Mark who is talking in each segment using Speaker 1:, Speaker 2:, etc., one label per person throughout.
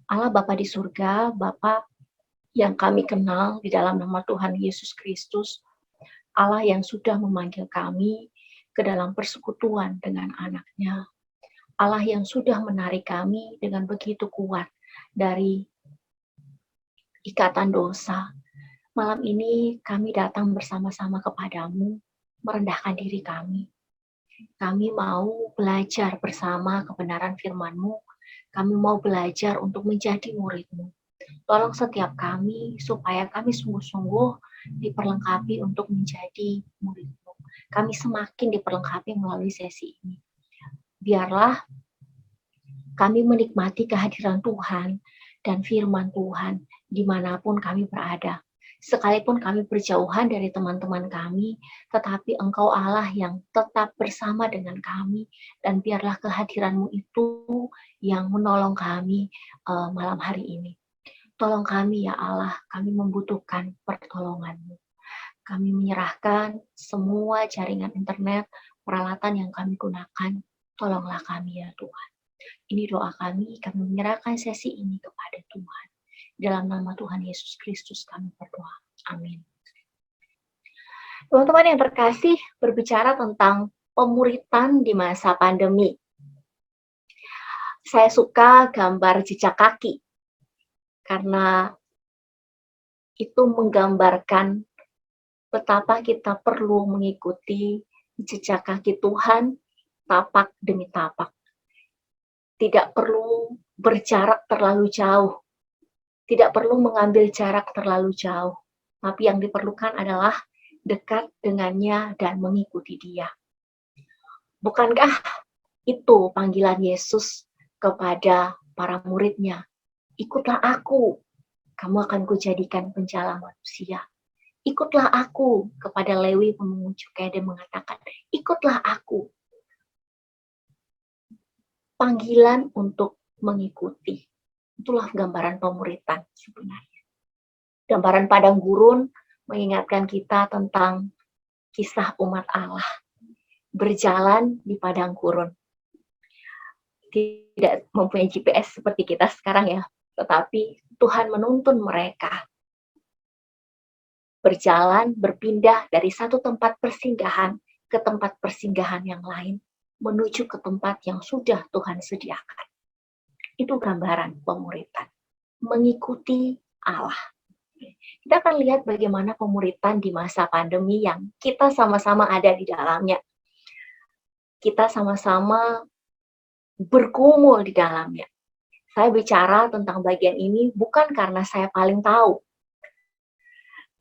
Speaker 1: Allah Bapa di surga, Bapa yang kami kenal di dalam nama Tuhan Yesus Kristus, Allah yang sudah memanggil kami ke dalam persekutuan dengan anak-Nya, Allah yang sudah menarik kami dengan begitu kuat dari ikatan dosa. Malam ini kami datang bersama-sama kepadamu, merendahkan diri kami. Kami mau belajar bersama kebenaran firman-Mu. Kami mau belajar untuk menjadi murid-Mu. Tolong setiap kami supaya kami sungguh-sungguh diperlengkapi untuk menjadi murid-Mu. Kami semakin diperlengkapi melalui sesi ini. Biarlah kami menikmati kehadiran Tuhan dan firman Tuhan dimanapun kami berada. Sekalipun kami berjauhan dari teman-teman kami, tetapi Engkau Allah yang tetap bersama dengan kami, dan biarlah kehadiran-Mu itu yang menolong kami malam hari ini. Tolong kami ya Allah, kami membutuhkan pertolongan-Mu. Kami menyerahkan semua jaringan internet, peralatan yang kami gunakan, tolonglah kami ya Tuhan. Ini doa kami menyerahkan sesi ini kepada Tuhan. Dalam nama Tuhan Yesus Kristus kami berdoa. Amin. Teman-teman yang terkasih, berbicara tentang pemuritan di masa pandemi. Saya suka gambar jejak kaki, karena itu menggambarkan betapa kita perlu mengikuti jejak kaki Tuhan tapak demi tapak. Tidak perlu berjarak terlalu jauh. Tidak perlu mengambil jarak terlalu jauh, tapi yang diperlukan adalah dekat dengannya dan mengikuti Dia. Bukankah itu panggilan Yesus kepada para murid-Nya? Ikutlah aku, kamu akan kujadikan penjala manusia. Ikutlah aku, kepada Lewi pemungut cukai dan mengatakan, ikutlah aku. Panggilan untuk mengikuti. Itulah gambaran pemuritan sebenarnya. Gambaran padang gurun mengingatkan kita tentang kisah umat Allah berjalan di padang gurun. Tidak mempunyai GPS seperti kita sekarang ya, tetapi Tuhan menuntun mereka berjalan, berpindah dari satu tempat persinggahan ke tempat persinggahan yang lain, menuju ke tempat yang sudah Tuhan sediakan. Itu gambaran pemuritan, mengikuti Allah. Kita akan lihat bagaimana pemuritan di masa pandemi yang kita sama-sama ada di dalamnya. Kita sama-sama bergumul di dalamnya. Saya bicara tentang bagian ini bukan karena saya paling tahu,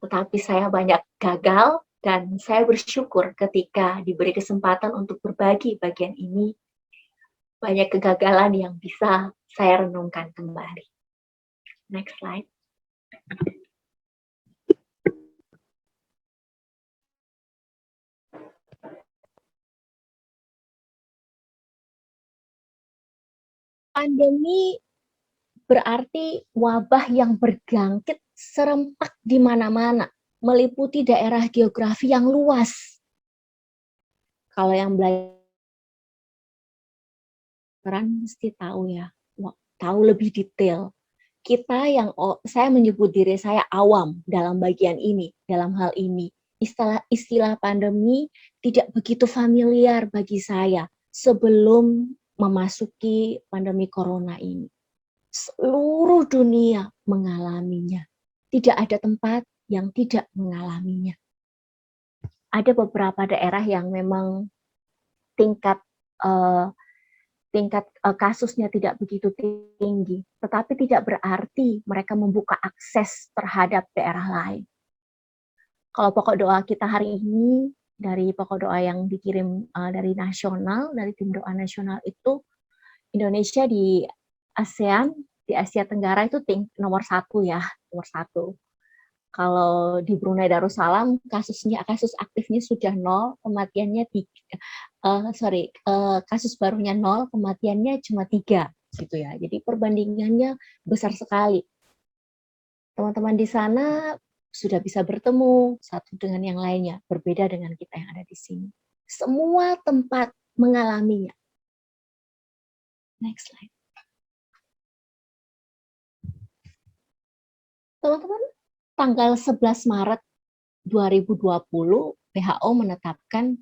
Speaker 1: tetapi saya banyak gagal dan saya bersyukur ketika diberi kesempatan untuk berbagi bagian ini. Banyak kegagalan yang bisa saya renungkan kembali. Next slide. Pandemi berarti wabah yang berjangkit serempak di mana-mana, meliputi daerah geografi yang luas. Kalau yang belajar mesti tahu ya, tahu lebih detail. Saya menyebut diri saya awam dalam bagian ini, dalam hal ini. Istilah pandemi tidak begitu familiar bagi saya sebelum memasuki pandemi corona ini. Seluruh dunia mengalaminya. Tidak ada tempat yang tidak mengalaminya. Ada beberapa daerah yang memang tingkat kasusnya tidak begitu tinggi, tetapi tidak berarti mereka membuka akses terhadap daerah lain. Kalau pokok doa kita hari ini, dari pokok doa yang dikirim dari nasional, dari tim doa nasional itu, Indonesia di ASEAN, di Asia Tenggara itu nomor 1 ya, nomor 1. Kalau di Brunei Darussalam kasus aktifnya sudah 0, kematiannya kasus barunya 0, kematiannya cuma 3 gitu ya. Jadi perbandingannya besar sekali. Teman-teman di sana sudah bisa bertemu satu dengan yang lainnya, berbeda dengan kita yang ada di sini. Semua tempat mengalaminya. Next slide. Teman-teman, tanggal 11 Maret 2020 WHO menetapkan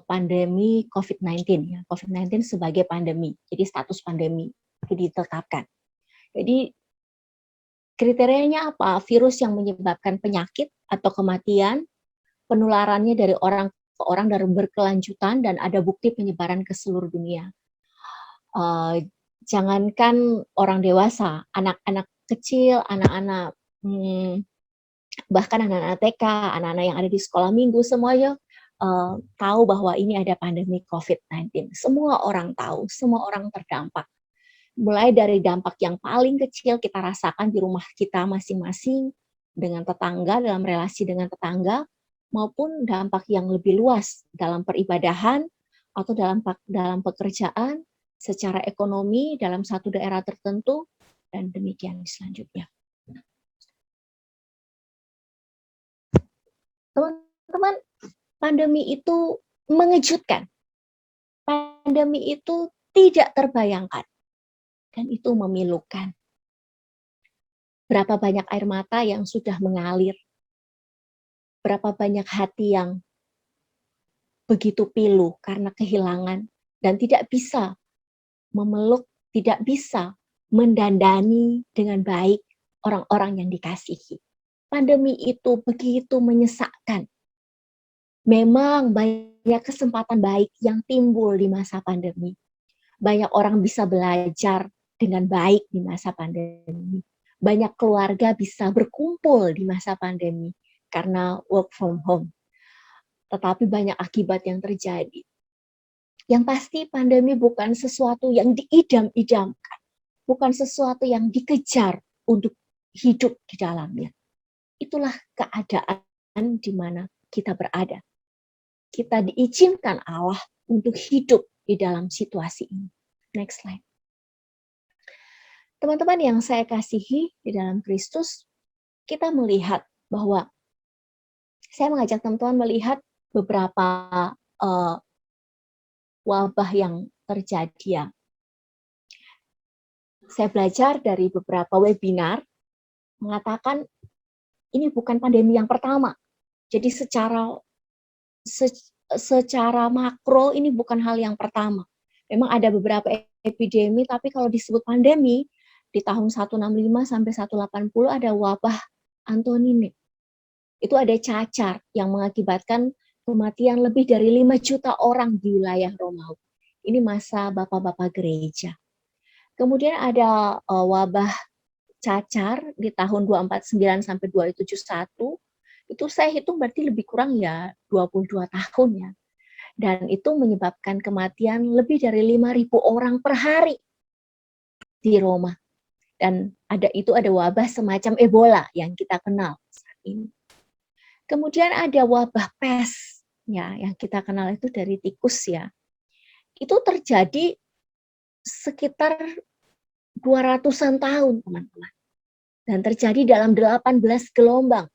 Speaker 1: pandemi COVID-19 ya, COVID-19 sebagai pandemi. Jadi status pandemi itu ditetapkan. Jadi kriterianya apa? Virus yang menyebabkan penyakit atau kematian, penularannya dari orang ke orang dan berkelanjutan, dan ada bukti penyebaran ke seluruh dunia. Jangankan orang dewasa, anak-anak kecil, anak-anak bahkan anak-anak TK, anak-anak yang ada di sekolah minggu, semuanya tahu bahwa ini ada pandemi COVID-19. Semua orang tahu, semua orang terdampak. Mulai dari dampak yang paling kecil kita rasakan di rumah kita masing-masing, dengan tetangga, dalam relasi dengan tetangga, maupun dampak yang lebih luas dalam peribadahan atau dalam pekerjaan, secara ekonomi dalam satu daerah tertentu, dan demikian selanjutnya. Teman-teman, pandemi itu mengejutkan. Pandemi itu tidak terbayangkan. Dan itu memilukan. Berapa banyak air mata yang sudah mengalir. Berapa banyak hati yang begitu pilu karena kehilangan. Dan tidak bisa memeluk, tidak bisa mendandani dengan baik orang-orang yang dikasihi. Pandemi itu begitu menyesakkan. Memang banyak kesempatan baik yang timbul di masa pandemi. Banyak orang bisa belajar dengan baik di masa pandemi. Banyak keluarga bisa berkumpul di masa pandemi karena work from home. Tetapi banyak akibat yang terjadi. Yang pasti pandemi bukan sesuatu yang diidam-idamkan. Bukan sesuatu yang dikejar untuk hidup di dalamnya. Itulah keadaan di mana kita berada. Kita diizinkan Allah untuk hidup di dalam situasi ini. Next slide. Teman-teman yang saya kasihi di dalam Kristus, kita melihat bahwa saya mengajak teman-teman melihat beberapa wabah yang terjadi ya. Saya belajar dari beberapa webinar mengatakan ini bukan pandemi yang pertama. Jadi secara makro ini bukan hal yang pertama. Memang ada beberapa epidemi, tapi kalau disebut pandemi, di tahun 165 sampai 180 ada wabah Antonine. Itu ada cacar yang mengakibatkan kematian lebih dari 5 juta orang di wilayah Romawi. Ini masa bapak-bapak gereja. Kemudian ada wabah cacar di tahun 249 sampai 271. Itu saya hitung berarti lebih kurang ya 22 tahun ya. Dan itu menyebabkan kematian lebih dari 5.000 orang per hari di Roma. Dan ada wabah semacam Ebola yang kita kenal saat ini. Kemudian ada wabah pes ya, yang kita kenal itu dari tikus ya. Itu terjadi sekitar 200-an tahun, teman-teman. Dan terjadi dalam 18 gelombang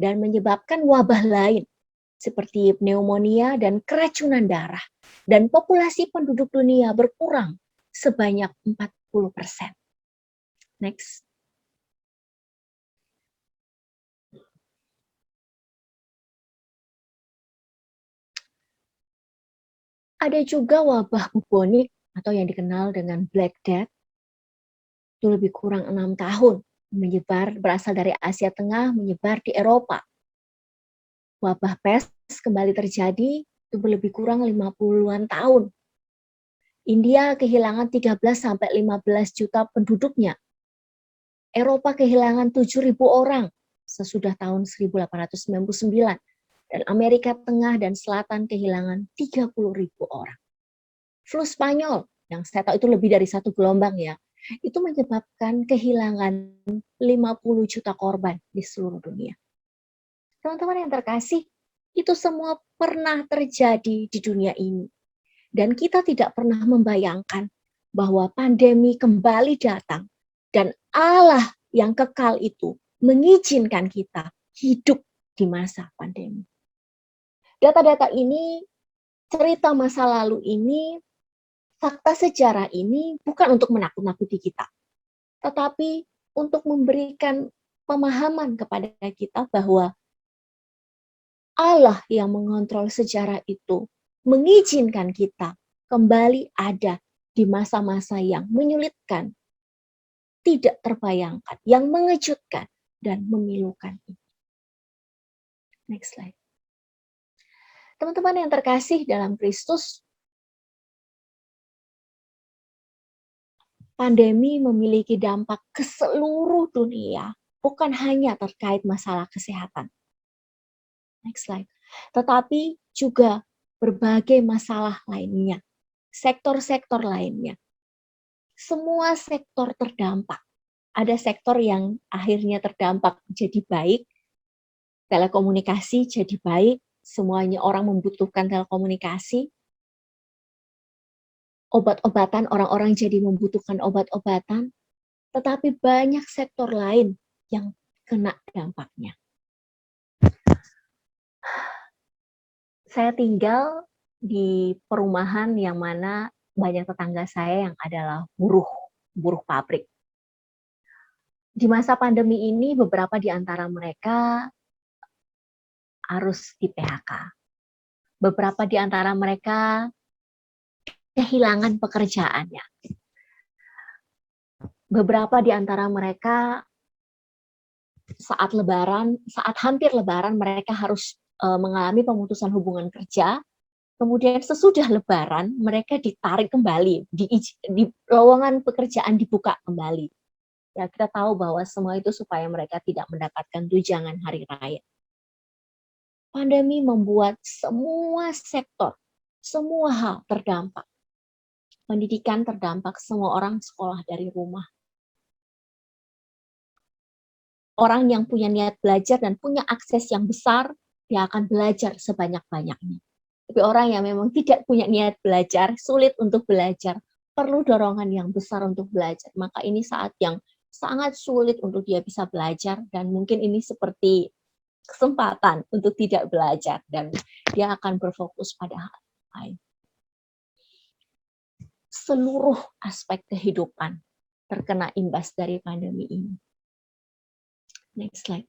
Speaker 1: dan menyebabkan wabah lain seperti pneumonia dan keracunan darah. Dan populasi penduduk dunia berkurang sebanyak 40%. Next. Ada juga wabah bubonik atau yang dikenal dengan Black Death. Itu lebih kurang 6 tahun. Berasal dari Asia Tengah, menyebar di Eropa. Wabah pes kembali terjadi, itu lebih kurang 50-an tahun. India kehilangan 13-15 juta penduduknya. Eropa kehilangan 7.000 orang sesudah tahun 1899. Dan Amerika Tengah dan Selatan kehilangan 30.000 orang. Flu Spanyol, yang saya tahu itu lebih dari 1 gelombang ya, itu menyebabkan kehilangan 50 juta korban di seluruh dunia. Teman-teman yang terkasih, itu semua pernah terjadi di dunia ini. Dan kita tidak pernah membayangkan bahwa pandemi kembali datang dan Allah yang kekal itu mengizinkan kita hidup di masa pandemi. Data-data ini, cerita masa lalu ini, fakta sejarah ini bukan untuk menakut-nakuti kita, tetapi untuk memberikan pemahaman kepada kita bahwa Allah yang mengontrol sejarah itu mengizinkan kita kembali ada di masa-masa yang menyulitkan, tidak terbayangkan, yang mengejutkan dan memilukan. Next slide. Teman-teman yang terkasih dalam Kristus, pandemi memiliki dampak ke seluruh dunia, bukan hanya terkait masalah kesehatan. Next slide. Tetapi juga berbagai masalah lainnya, sektor-sektor lainnya. Semua sektor terdampak. Ada sektor yang akhirnya terdampak jadi baik, telekomunikasi jadi baik, semuanya orang membutuhkan telekomunikasi. Obat-obatan, orang-orang jadi membutuhkan obat-obatan, tetapi banyak sektor lain yang kena dampaknya. Saya tinggal di perumahan yang mana banyak tetangga saya yang adalah buruh pabrik. Di masa pandemi ini, beberapa di antara mereka harus di PHK. Beberapa di antara mereka kehilangan pekerjaannya. Beberapa di antara mereka saat hampir lebaran mereka harus mengalami pemutusan hubungan kerja. Kemudian sesudah lebaran mereka ditarik kembali, di lowongan pekerjaan dibuka kembali. Ya, kita tahu bahwa semua itu supaya mereka tidak mendapatkan tunjangan hari raya. Pandemi membuat semua sektor, semua hal terdampak. Pendidikan terdampak, semua orang sekolah dari rumah. Orang yang punya niat belajar dan punya akses yang besar, dia akan belajar sebanyak-banyaknya. Tapi orang yang memang tidak punya niat belajar, sulit untuk belajar, perlu dorongan yang besar untuk belajar. Maka ini saat yang sangat sulit untuk dia bisa belajar, dan mungkin ini seperti kesempatan untuk tidak belajar, dan dia akan berfokus pada hal lain. Seluruh aspek kehidupan terkena imbas dari pandemi ini. Next slide.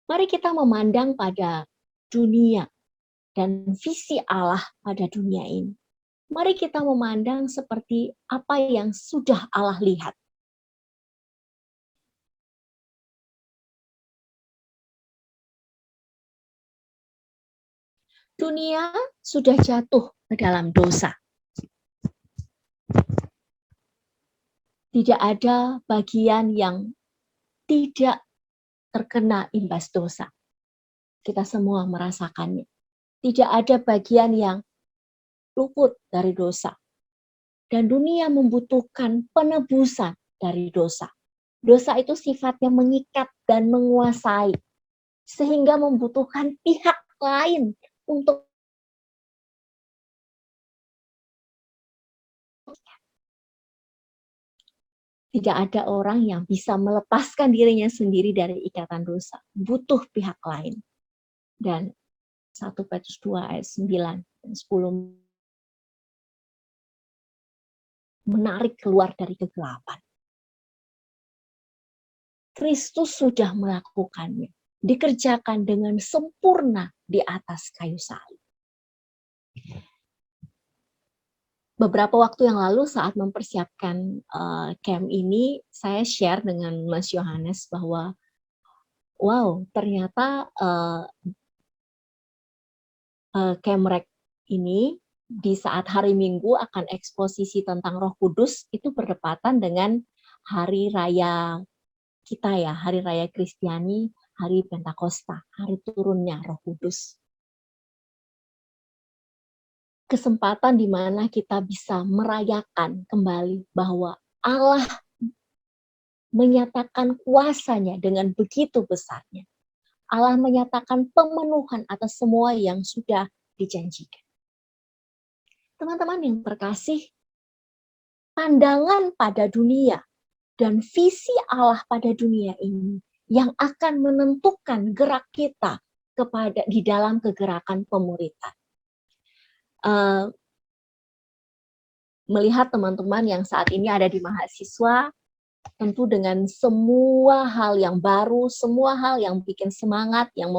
Speaker 1: Mari kita memandang pada dunia dan visi Allah pada dunia ini. Mari kita memandang seperti apa yang sudah Allah lihat. Dunia sudah jatuh ke dalam dosa. Tidak ada bagian yang tidak terkena imbas dosa. Kita semua merasakannya. Tidak ada bagian yang luput dari dosa. Dan dunia membutuhkan penebusan dari dosa. Dosa itu sifatnya mengikat dan menguasai, sehingga membutuhkan pihak lain untuk tidak ada orang yang bisa melepaskan dirinya sendiri dari ikatan dosa. Butuh pihak lain. Dan 1 Petrus 2 ayat 9 dan 10 menarik keluar dari kegelapan. Kristus sudah melakukannya, dikerjakan dengan sempurna di atas kayu salib. Beberapa waktu yang lalu saat mempersiapkan camp ini, saya share dengan Mas Yohanes bahwa wow, ternyata Camrek ini di saat hari Minggu akan eksposisi tentang Roh Kudus itu berdepatan dengan hari raya kita ya, hari raya Kristiani, hari Pentakosta, hari turunnya Roh Kudus. Kesempatan di mana kita bisa merayakan kembali bahwa Allah menyatakan kuasanya dengan begitu besarnya. Allah menyatakan pemenuhan atas semua yang sudah dijanjikan. Teman-teman yang terkasih, pandangan pada dunia dan visi Allah pada dunia ini yang akan menentukan gerak kita di dalam kegerakan pemuritan. melihat teman-teman yang saat ini ada di mahasiswa, tentu dengan semua hal yang baru, semua hal yang bikin semangat, yang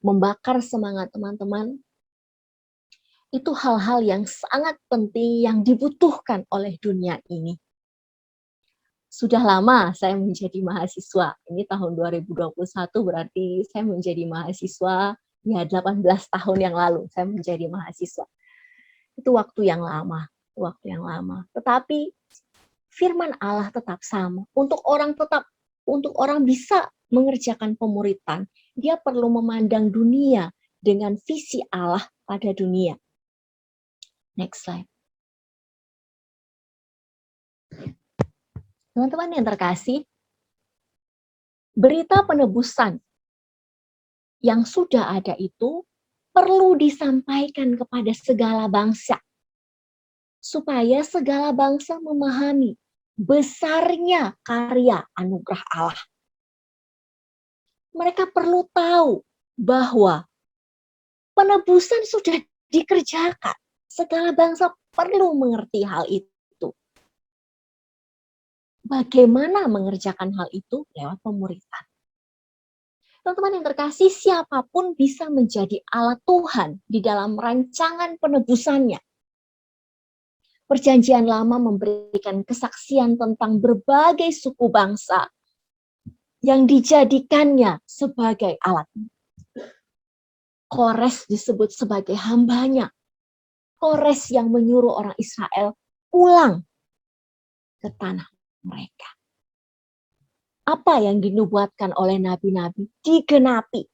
Speaker 1: membakar semangat teman-teman, itu hal-hal yang sangat penting yang dibutuhkan oleh dunia ini. Sudah lama saya menjadi mahasiswa. Ini tahun 2021 berarti saya menjadi mahasiswa ya 18 tahun yang lalu saya menjadi mahasiswa. Itu waktu yang lama. Tetapi firman Allah tetap sama. Untuk orang bisa mengerjakan pemuritan, dia perlu memandang dunia dengan visi Allah pada dunia. Next slide. Teman-teman yang terkasih, berita penebusan yang sudah ada itu perlu disampaikan kepada segala bangsa, supaya segala bangsa memahami besarnya karya anugerah Allah. Mereka perlu tahu bahwa penebusan sudah dikerjakan. Segala bangsa perlu mengerti hal itu. Bagaimana mengerjakan hal itu? Lewat pemuritan. Teman-teman yang terkasih, siapapun bisa menjadi alat Tuhan di dalam rancangan penebusannya. Perjanjian Lama memberikan kesaksian tentang berbagai suku bangsa yang dijadikannya sebagai alat. Kores disebut sebagai hambanya. Kores yang menyuruh orang Israel pulang ke tanah mereka. Apa yang dinubuatkan oleh nabi-nabi digenapi.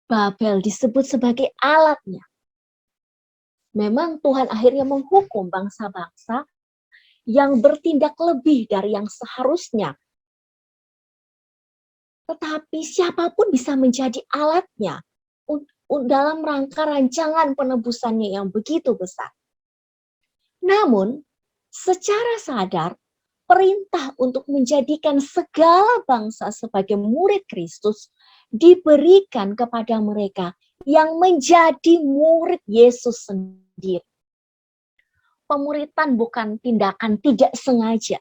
Speaker 1: Babel disebut sebagai alatnya. Memang Tuhan akhirnya menghukum bangsa-bangsa yang bertindak lebih dari yang seharusnya. Tetapi siapapun bisa menjadi alatnya dalam rangka rancangan penebusannya yang begitu besar. Namun, secara sadar, perintah untuk menjadikan segala bangsa sebagai murid Kristus diberikan kepada mereka yang menjadi murid Yesus sendiri. Pemuritan bukan tindakan tidak sengaja.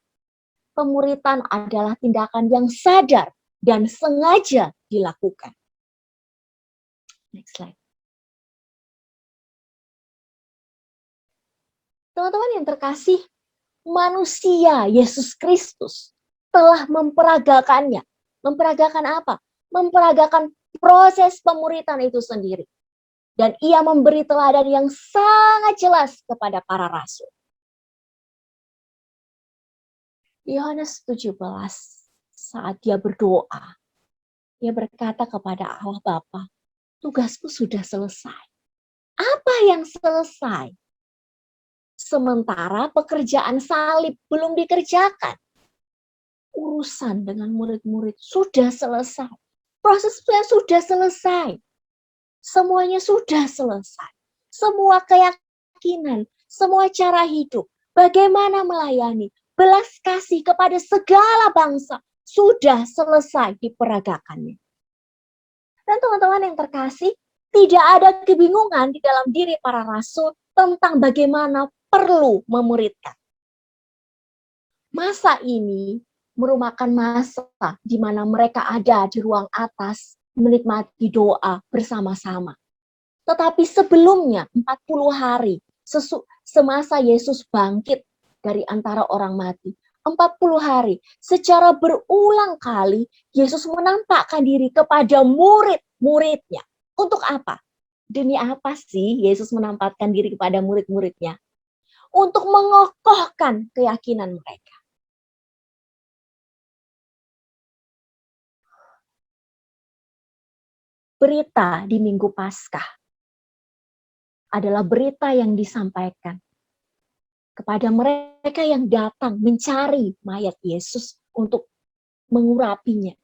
Speaker 1: Pemuritan adalah tindakan yang sadar dan sengaja dilakukan. Next slide. Teman-teman yang terkasih, manusia Yesus Kristus telah memperagakannya. Memperagakan apa? Memperagakan proses pemuritan itu sendiri. Dan ia memberi teladan yang sangat jelas kepada para rasul. Yohanes 17, saat dia berdoa, dia berkata kepada Allah Bapa, tugasku sudah selesai. Apa yang selesai? Sementara pekerjaan salib belum dikerjakan. Urusan dengan murid-murid sudah selesai. Prosesnya sudah selesai. Semuanya sudah selesai. Semua keyakinan, semua cara hidup, bagaimana melayani, belas kasih kepada segala bangsa sudah selesai diperagakannya. Dan teman-teman yang terkasih, tidak ada kebingungan di dalam diri para rasul tentang bagaimana perlu memuridkan. Masa ini merupakan masa di mana mereka ada di ruang atas menikmati doa bersama-sama. Tetapi sebelumnya 40 hari semasa Yesus bangkit dari antara orang mati, 40 hari secara berulang kali Yesus menampakkan diri kepada murid-muridnya. Untuk apa? Demi apa sih Yesus menampakkan diri kepada murid-muridnya? Untuk mengokohkan keyakinan mereka. Berita di Minggu Paskah adalah berita yang disampaikan kepada mereka yang datang mencari mayat Yesus untuk mengurapinya.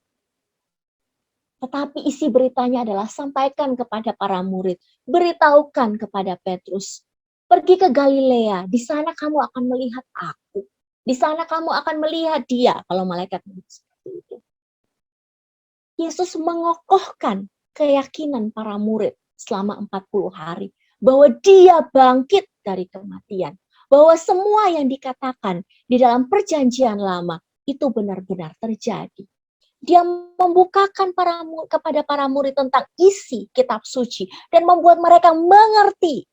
Speaker 1: Tetapi isi beritanya adalah sampaikan kepada para murid, beritahukan kepada Petrus, pergi ke Galilea, di sana kamu akan melihat aku. Di sana kamu akan melihat dia, kalau malaikat seperti itu. Yesus mengokohkan keyakinan para murid selama 40 hari bahwa dia bangkit dari kematian, bahwa semua yang dikatakan di dalam perjanjian lama itu benar-benar terjadi. Dia membukakan kepada para murid tentang isi kitab suci dan membuat mereka mengerti.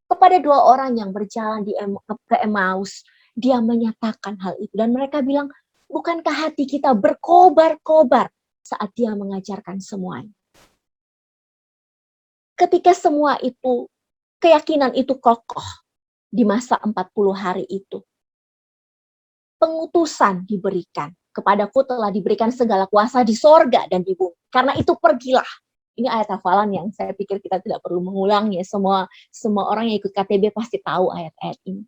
Speaker 1: Kepada dua orang yang berjalan ke Emmaus, dia menyatakan hal itu dan mereka bilang, bukankah hati kita berkobar-kobar saat dia mengajarkan semuanya. Ketika semua itu, keyakinan itu kokoh di masa 40 hari itu, pengutusan diberikan. Kepadaku telah diberikan segala kuasa di sorga dan di bumi. Karena itu pergilah. Ini ayat hafalan yang saya pikir kita tidak perlu mengulangi. Semua orang yang ikut KTB pasti tahu ayat-ayat ini.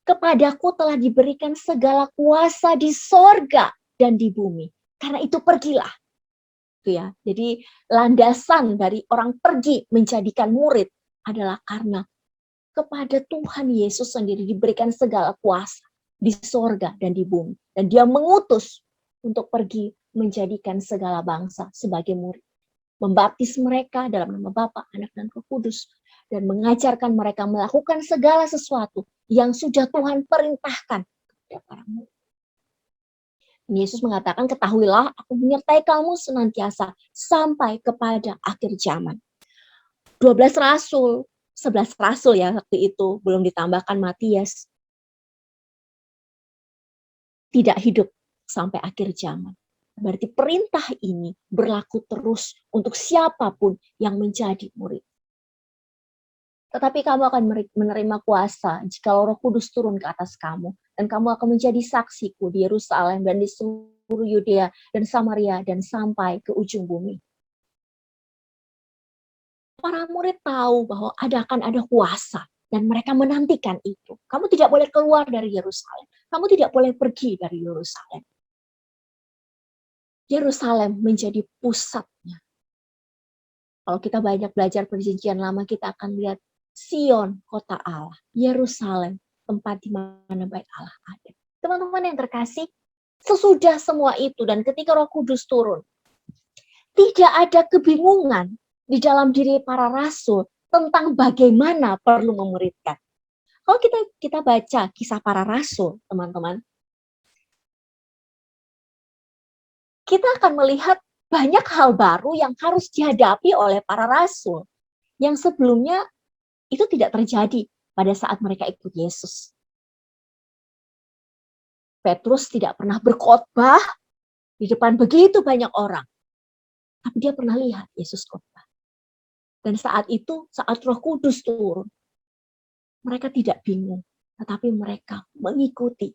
Speaker 1: Kepadaku telah diberikan segala kuasa di sorga dan di bumi. Karena itu pergilah. Itu ya. Jadi landasan dari orang pergi menjadikan murid adalah karena kepada Tuhan Yesus sendiri diberikan segala kuasa di sorga dan di bumi. Dan dia mengutus untuk pergi menjadikan segala bangsa sebagai murid. Membaptis mereka dalam nama Bapa, Anak, dan Roh Kudus. Dan mengajarkan mereka melakukan segala sesuatu yang sudah Tuhan perintahkan kepada para murid. Yesus mengatakan, ketahuilah aku menyertai kamu senantiasa sampai kepada akhir zaman. 12 rasul, 11 rasul ya waktu itu, belum ditambahkan Matias, tidak hidup sampai akhir zaman. Berarti perintah ini berlaku terus untuk siapapun yang menjadi murid. Tetapi kamu akan menerima kuasa jika Roh Kudus turun ke atas kamu. Dan kamu akan menjadi saksiku di Yerusalem dan di seluruh Yudea dan Samaria dan sampai ke ujung bumi. Para murid tahu bahwa akan ada kuasa dan mereka menantikan itu. Kamu tidak boleh keluar dari Yerusalem. Kamu tidak boleh pergi dari Yerusalem. Yerusalem menjadi pusatnya. Kalau kita banyak belajar perjanjian lama, kita akan lihat Sion, kota Allah. Yerusalem, tempat di mana bait Allah ada. Teman-teman yang terkasih, sesudah semua itu dan ketika Roh Kudus turun, tidak ada kebingungan di dalam diri para rasul tentang bagaimana perlu memuridkan. Kalau kita baca kisah para rasul, teman-teman, kita akan melihat banyak hal baru yang harus dihadapi oleh para rasul. Yang sebelumnya itu tidak terjadi pada saat mereka ikut Yesus. Petrus tidak pernah berkhotbah di depan begitu banyak orang. Tapi dia pernah lihat Yesus khotbah. Dan saat itu, saat Roh Kudus turun, mereka tidak bingung. Tetapi mereka mengikuti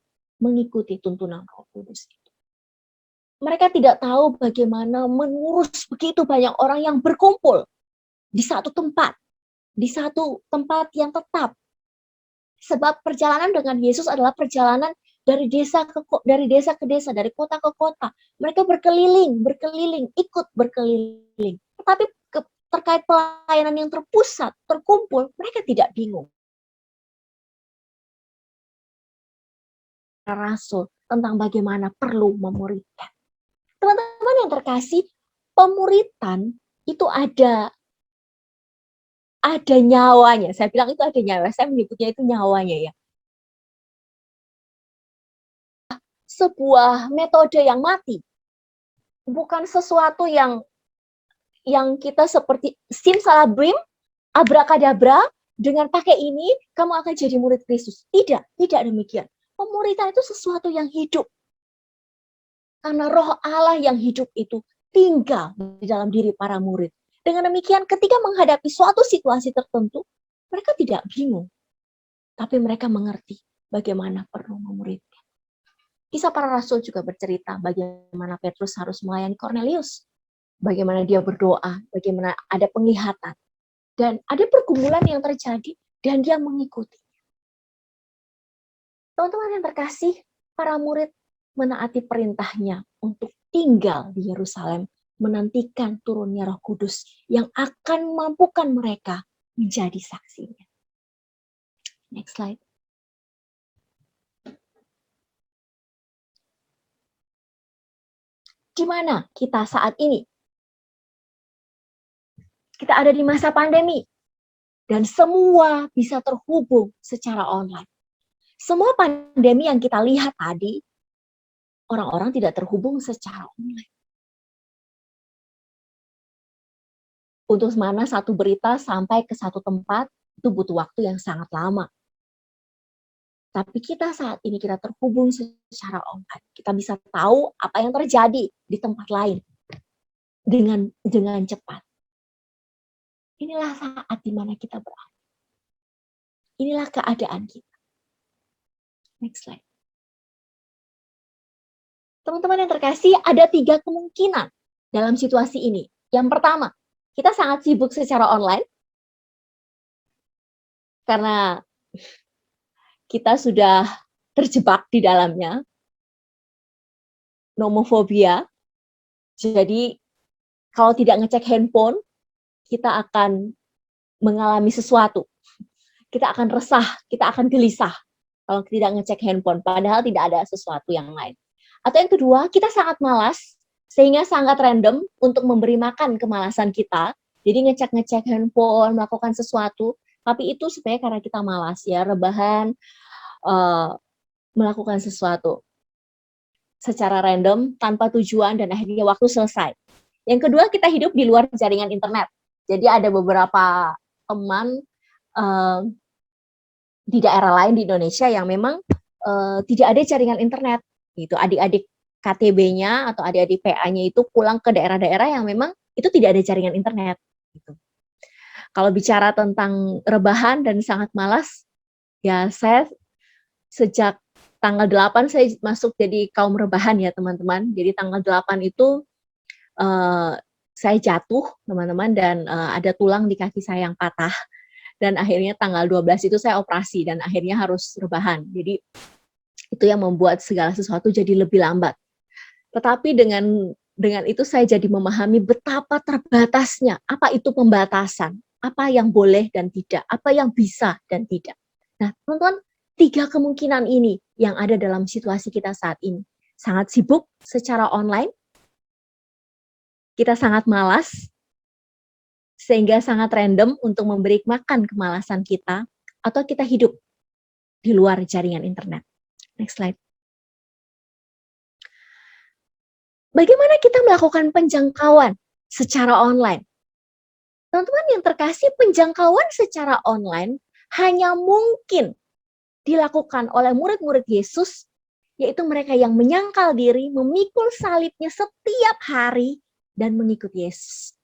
Speaker 1: tuntunan Roh Kudus itu. Mereka tidak tahu bagaimana mengurus begitu banyak orang yang berkumpul di satu tempat yang tetap. Sebab perjalanan dengan Yesus adalah perjalanan dari desa ke desa, dari kota ke kota. Mereka berkeliling, ikut berkeliling. Tetapi terkait pelayanan yang terpusat, terkumpul, mereka tidak bingung. Rasul tentang bagaimana perlu memuridkan. Teman-teman yang terkasih, pemuritan itu ada nyawanya. Saya bilang itu ada nyawa. Saya menyebutnya itu nyawanya ya. Sebuah metode yang mati. Bukan sesuatu yang kita seperti simsalabim, abrakadabra, dengan pakai ini kamu akan jadi murid Kristus. Tidak demikian. Pemuritan itu sesuatu yang hidup. Karena Roh Allah yang hidup itu tinggal di dalam diri para murid. Dengan demikian, ketika menghadapi suatu situasi tertentu, mereka tidak bingung. Tapi mereka mengerti bagaimana perlu memuridkan. Kisah para rasul juga bercerita bagaimana Petrus harus melayani Kornelius. Bagaimana dia berdoa, bagaimana ada penglihatan. Dan ada pergumulan yang terjadi, dan dia mengikuti. Teman-teman yang terkasih, para murid menaati perintahnya untuk tinggal di Yerusalem, menantikan turunnya Roh Kudus yang akan memampukan mereka menjadi saksinya. Next slide. Di mana kita saat ini? Kita ada di masa pandemi dan semua bisa terhubung secara online. Semua pandemi yang kita lihat tadi, orang-orang tidak terhubung secara online. Untuk mana satu berita sampai ke satu tempat, itu butuh waktu yang sangat lama. Tapi kita saat ini kita terhubung secara online. Kita bisa tahu apa yang terjadi di tempat lain dengan cepat. Inilah saat di mana kita berada. Inilah keadaan kita. Next slide. Teman-teman yang terkasih, ada 3 kemungkinan dalam situasi ini. Yang pertama, kita sangat sibuk secara online karena kita sudah terjebak di dalamnya, nomofobia. Jadi kalau tidak ngecek handphone, kita akan mengalami sesuatu. Kita akan resah, kita akan gelisah kalau tidak ngecek handphone, padahal tidak ada sesuatu yang lain. Atau yang kedua, kita sangat malas, sehingga sangat random untuk memberi makan kemalasan kita. Jadi ngecek-ngecek handphone, melakukan sesuatu, tapi itu sebenarnya karena kita malas ya, rebahan, melakukan sesuatu secara random, tanpa tujuan, dan akhirnya waktu selesai. Yang kedua, kita hidup di luar jaringan internet. Jadi ada beberapa teman di daerah lain di Indonesia yang memang tidak ada jaringan internet. Gitu. Adik-adik KTB-nya atau adik-adik PA-nya itu pulang ke daerah-daerah yang memang itu tidak ada jaringan internet. Gitu. Kalau bicara tentang rebahan dan sangat malas, ya saya sejak tanggal 8 saya masuk jadi kaum rebahan ya teman-teman. Jadi tanggal 8 itu saya jatuh teman-teman dan ada tulang di kaki saya yang patah. Dan akhirnya tanggal 12 itu saya operasi dan akhirnya harus rebahan. Jadi itu yang membuat segala sesuatu jadi lebih lambat. Tetapi dengan itu saya jadi memahami betapa terbatasnya apa itu pembatasan, apa yang boleh dan tidak, apa yang bisa dan tidak. Nah, teman-teman, 3 kemungkinan ini yang ada dalam situasi kita saat ini. Sangat sibuk secara online, kita sangat malas, sehingga sangat random untuk memberi makan kemalasan kita, atau kita hidup di luar jaringan internet. Next slide. Bagaimana kita melakukan penjangkauan secara online? Teman-teman yang terkasih, penjangkauan secara online hanya mungkin dilakukan oleh murid-murid Yesus, yaitu mereka yang menyangkal diri, memikul salibnya setiap hari, dan mengikut Yesus.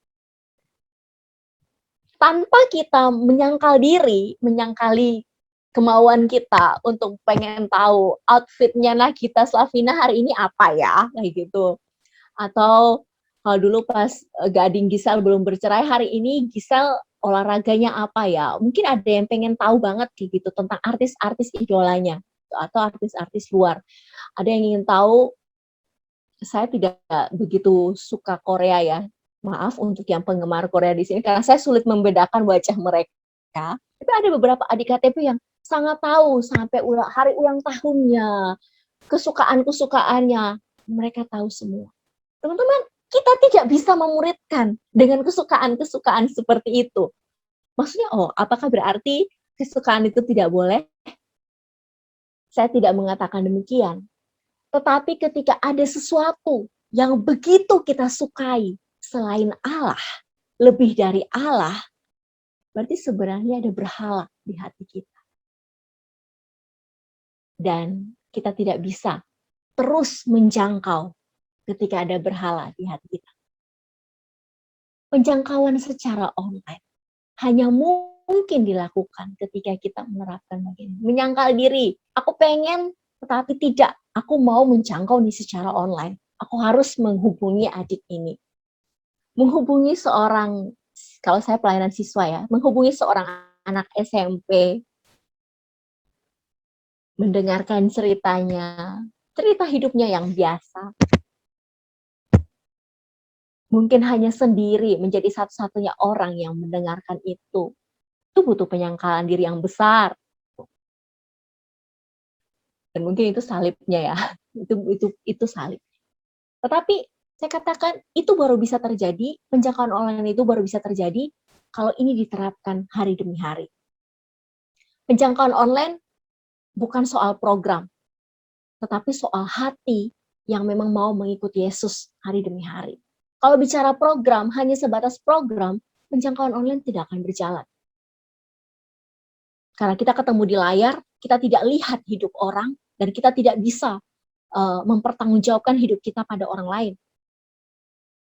Speaker 1: Tanpa kita menyangkal diri, menyangkali kemauan kita untuk pengen tahu outfitnya Nagita Slavina hari ini apa ya, kayak gitu. Atau kalau dulu pas Gading Gisel belum bercerai, hari ini Gisel olahraganya apa ya. Mungkin ada yang pengen tahu banget kayak gitu tentang artis-artis idolanya atau artis-artis luar. Ada yang ingin tahu, saya tidak begitu suka Korea ya. Maaf untuk yang penggemar Korea di sini, karena saya sulit membedakan wajah mereka. Tapi ada beberapa adik KTP yang sangat tahu sampai hari ulang tahunnya, kesukaan-kesukaannya, mereka tahu semua. Teman-teman, kita tidak bisa memuridkan dengan kesukaan-kesukaan seperti itu. Maksudnya, apakah berarti kesukaan itu tidak boleh? Saya tidak mengatakan demikian. Tetapi ketika ada sesuatu yang begitu kita sukai, selain Allah, lebih dari Allah, berarti sebenarnya ada berhala di hati kita. Dan kita tidak bisa terus menjangkau ketika ada berhala di hati kita. Penjangkauan secara online hanya mungkin dilakukan ketika kita menerapkan begini. Menyangkal diri, aku pengen, tetapi tidak. Aku mau menjangkau nih secara online. Aku harus menghubungi adik ini. Menghubungi seorang, kalau saya pelayanan siswa ya, menghubungi seorang anak SMP, mendengarkan ceritanya, cerita hidupnya yang biasa. Mungkin hanya sendiri menjadi satu-satunya orang yang mendengarkan itu. Itu butuh penyangkalan diri yang besar. Dan mungkin itu salibnya ya. Itu salib. Tetapi saya katakan itu baru bisa terjadi, penjangkauan online itu baru bisa terjadi kalau ini diterapkan hari demi hari. Penjangkauan online bukan soal program, tetapi soal hati yang memang mau mengikuti Yesus hari demi hari. Kalau bicara program, hanya sebatas program, penjangkauan online tidak akan berjalan. Karena kita ketemu di layar, kita tidak lihat hidup orang, dan kita tidak bisa mempertanggungjawabkan hidup kita pada orang lain.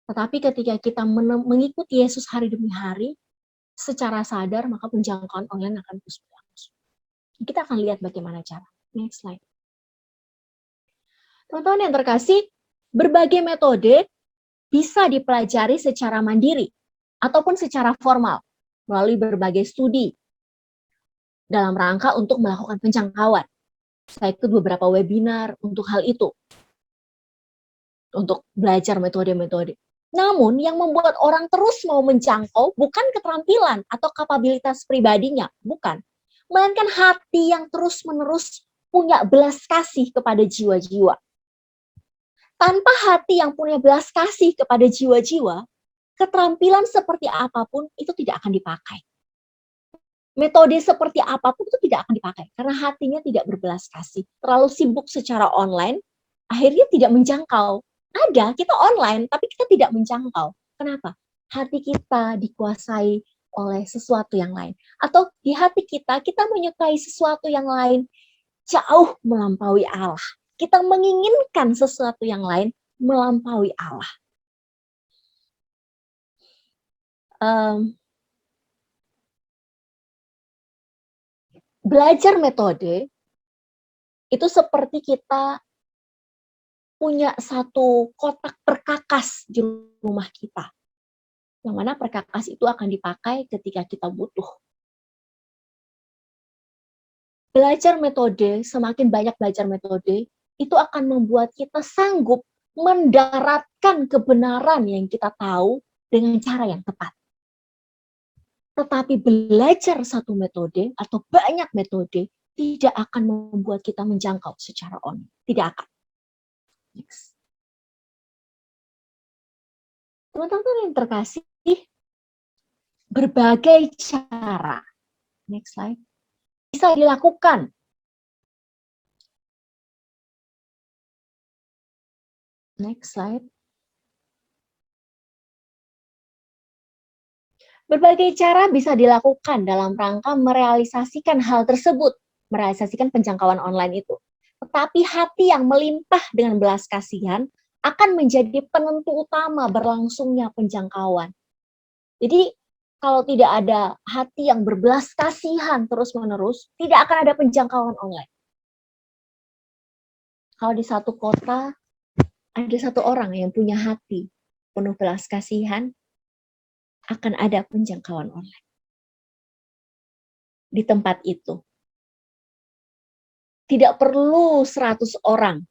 Speaker 1: Tetapi ketika kita mengikuti Yesus hari demi hari, secara sadar, maka penjangkauan online akan terus berlangsung. Kita akan lihat bagaimana cara. Next slide. Teman-teman yang terkasih, berbagai metode bisa dipelajari secara mandiri ataupun secara formal melalui berbagai studi dalam rangka untuk melakukan penjangkauan. Saya ikut beberapa webinar untuk hal itu, untuk belajar metode-metode. Namun, yang membuat orang terus mau menjangkau bukan keterampilan atau kapabilitas pribadinya, bukan. Melainkan hati yang terus-menerus punya belas kasih kepada jiwa-jiwa. Tanpa hati yang punya belas kasih kepada jiwa-jiwa, keterampilan seperti apapun itu tidak akan dipakai. Metode seperti apapun itu tidak akan dipakai, karena hatinya tidak berbelas kasih. Terlalu sibuk secara online, akhirnya tidak menjangkau. Ada, kita online, tapi kita tidak menjangkau. Kenapa? Hati kita dikuasai oleh sesuatu yang lain. Atau di hati kita menyukai sesuatu yang lain jauh melampaui Allah. Kita menginginkan sesuatu yang lain melampaui Allah. Belajar metode itu seperti kita punya satu kotak perkakas di rumah kita. Yang mana perkakas itu akan dipakai ketika kita butuh. Belajar metode, semakin banyak belajar metode, itu akan membuat kita sanggup mendaratkan kebenaran yang kita tahu dengan cara yang tepat. Tetapi belajar satu metode atau banyak metode tidak akan membuat kita menjangkau secara online. Tidak akan. Next. Teman-teman yang terkasih, berbagai cara, next slide, bisa dilakukan. Next slide. Berbagai cara bisa dilakukan dalam rangka merealisasikan hal tersebut, merealisasikan penjangkauan online itu. Tetapi hati yang melimpah dengan belas kasihan akan menjadi penentu utama berlangsungnya penjangkauan. Jadi, kalau tidak ada hati yang berbelas kasihan terus-menerus, tidak akan ada penjangkauan online. Kalau di satu kota, ada satu orang yang punya hati penuh belas kasihan, akan ada penjangkauan online. Di tempat itu. Tidak perlu 100 orang.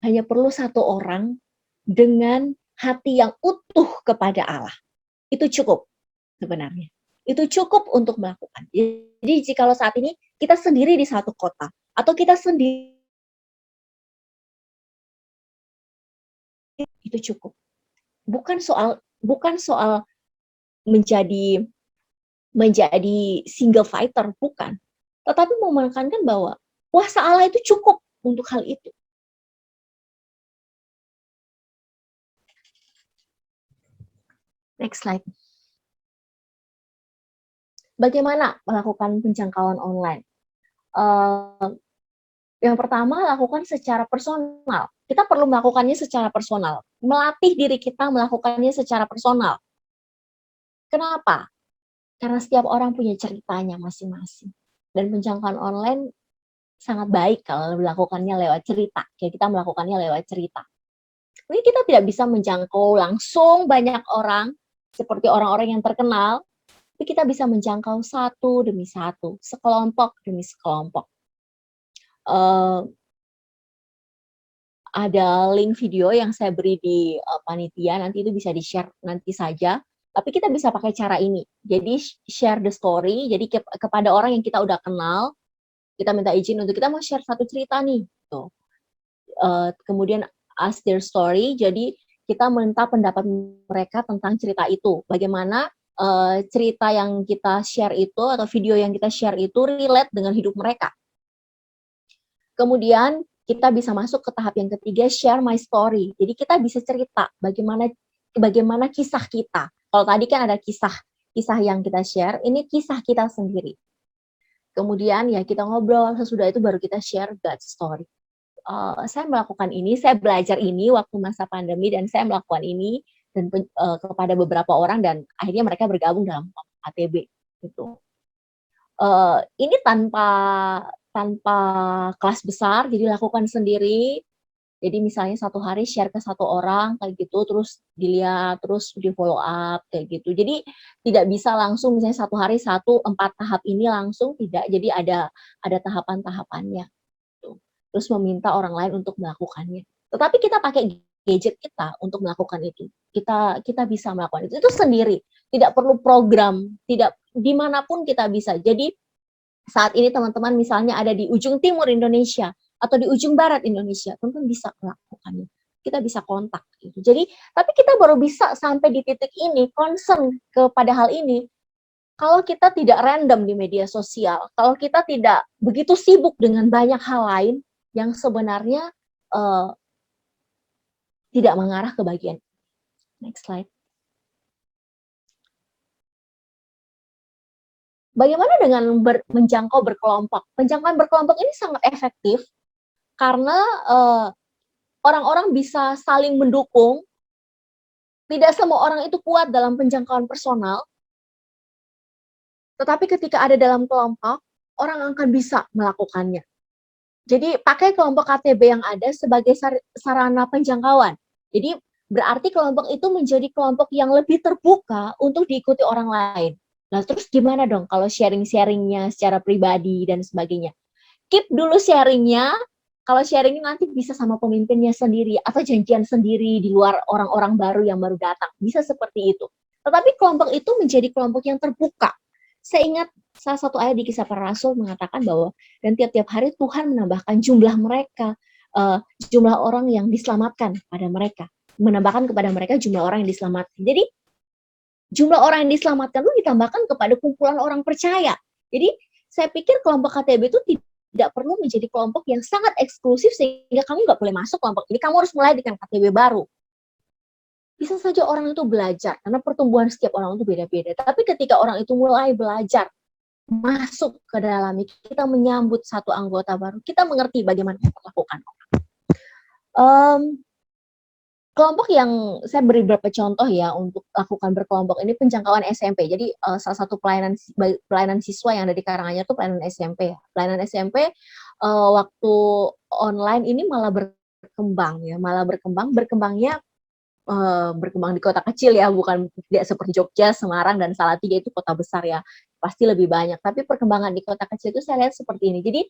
Speaker 1: Hanya perlu satu orang dengan hati yang utuh kepada Allah. Itu cukup sebenarnya. Itu cukup untuk melakukan. Jadi jikalau saat ini kita sendiri di satu kota, atau kita sendiri, itu cukup. Bukan soal menjadi single fighter, bukan. Tetapi menekankan bahwa kuasa Allah itu cukup untuk hal itu. Next slide. Bagaimana melakukan penjangkauan online? Yang pertama, lakukan secara personal. Kita perlu melakukannya secara personal. Melatih diri kita melakukannya secara personal. Kenapa? Karena setiap orang punya ceritanya masing-masing. Dan penjangkauan online sangat baik kalau dilakukannya lewat cerita. Kayak kita melakukannya lewat cerita. Mungkin kita tidak bisa menjangkau langsung banyak orang, seperti orang-orang yang terkenal, tapi kita bisa menjangkau satu demi satu, sekelompok demi sekelompok. Ada link video yang saya beri di panitia, nanti itu bisa di-share nanti saja. Tapi kita bisa pakai cara ini. Jadi share the story, jadi kepada orang yang kita udah kenal, kita minta izin untuk kita mau share satu cerita nih. Tuh. Kemudian ask their story, jadi kita minta pendapat mereka tentang cerita itu. Bagaimana cerita yang kita share itu atau video yang kita share itu relate dengan hidup mereka. Kemudian kita bisa masuk ke tahap yang ketiga, share my story. Jadi kita bisa cerita bagaimana kisah kita. Kalau tadi kan ada kisah yang kita share, ini kisah kita sendiri. Kemudian ya kita ngobrol, sesudah itu baru kita share God story. Saya melakukan ini, saya belajar ini waktu masa pandemi dan saya melakukan ini dan kepada beberapa orang dan akhirnya mereka bergabung dalam ATB gitu. Ini tanpa kelas besar, jadi lakukan sendiri. Jadi misalnya satu hari share ke satu orang kayak gitu, terus dilihat, terus di follow up kayak gitu. Jadi tidak bisa langsung misalnya satu hari 4 tahap ini langsung tidak. Jadi ada tahapan-tahapannya. Gitu. Terus meminta orang lain untuk melakukannya. Tetapi kita pakai gadget kita untuk melakukan itu. Kita bisa melakukan itu sendiri. Tidak perlu program, tidak dimanapun kita bisa. Jadi saat ini teman-teman misalnya ada di ujung timur Indonesia atau di ujung barat Indonesia, teman-teman bisa melakukannya. Kita bisa kontak gitu. Jadi, tapi kita baru bisa sampai di titik ini concern kepada hal ini kalau kita tidak random di media sosial, kalau kita tidak begitu sibuk dengan banyak hal lain yang sebenarnya tidak mengarah ke bagian. Next slide. Bagaimana dengan menjangkau berkelompok? Penjangkauan berkelompok ini sangat efektif karena orang-orang bisa saling mendukung. Tidak semua orang itu kuat dalam penjangkauan personal, tetapi ketika ada dalam kelompok, orang akan bisa melakukannya. Jadi pakai kelompok KTB yang ada sebagai sarana penjangkauan. Jadi berarti kelompok itu menjadi kelompok yang lebih terbuka untuk diikuti orang lain. Nah terus gimana dong kalau sharing-sharingnya secara pribadi dan sebagainya? Keep dulu sharingnya, kalau sharing nanti bisa sama pemimpinnya sendiri atau janjian sendiri di luar orang-orang baru yang baru datang. Bisa seperti itu. Tetapi kelompok itu menjadi kelompok yang terbuka. Saya ingat salah satu ayat di Kisah Para Rasul mengatakan bahwa dan tiap-tiap hari Tuhan menambahkan jumlah mereka, jumlah orang yang diselamatkan pada mereka. Menambahkan kepada mereka jumlah orang yang diselamatkan. Jadi jumlah orang yang diselamatkan itu ditambahkan kepada kumpulan orang percaya. Jadi saya pikir kelompok KTB itu tidak perlu menjadi kelompok yang sangat eksklusif sehingga kamu nggak boleh masuk kelompok ini. Kamu harus mulai dengan KTB baru. Bisa saja orang itu belajar, karena pertumbuhan setiap orang itu beda-beda. Tapi ketika orang itu mulai belajar, masuk ke dalamnya, kita menyambut satu anggota baru, kita mengerti bagaimana memperlakukan orang. Kelompok yang saya beri beberapa contoh ya untuk lakukan berkelompok ini penjangkauan SMP. Jadi salah satu pelayanan siswa yang ada di Karanganyar itu pelayanan SMP. Pelayanan SMP waktu online ini malah berkembang ya, berkembangnya berkembang di kota kecil ya, bukan tidak seperti Jogja, Semarang dan Salatiga itu kota besar ya, pasti lebih banyak. Tapi perkembangan di kota kecil itu saya lihat seperti ini. Jadi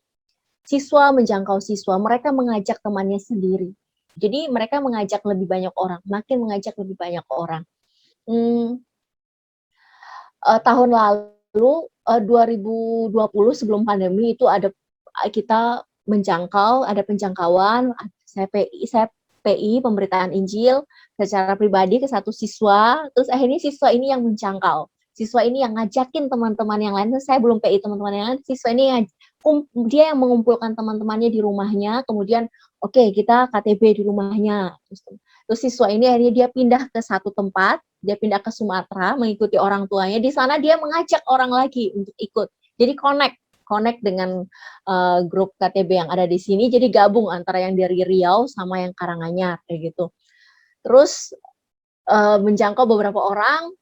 Speaker 1: siswa menjangkau siswa, mereka mengajak temannya sendiri. Jadi mereka mengajak lebih banyak orang, makin mengajak lebih banyak orang. Tahun lalu 2020 sebelum pandemi itu ada kita ada penjangkauan, saya PI pemberitaan Injil secara pribadi ke satu siswa, terus akhirnya siswa ini yang menjangkau. Siswa ini yang ngajakin teman-teman yang lain, saya belum PI teman-teman yang lain, siswa ini dia yang mengumpulkan teman-temannya di rumahnya, kemudian oke, kita KTB di rumahnya. Terus siswa ini akhirnya dia pindah ke satu tempat, dia pindah ke Sumatera, mengikuti orang tuanya. Di sana dia mengajak orang lagi untuk ikut. Jadi connect dengan grup KTB yang ada di sini. Jadi gabung antara yang dari Riau sama yang Karanganyar kayak gitu. Terus menjangkau beberapa orang.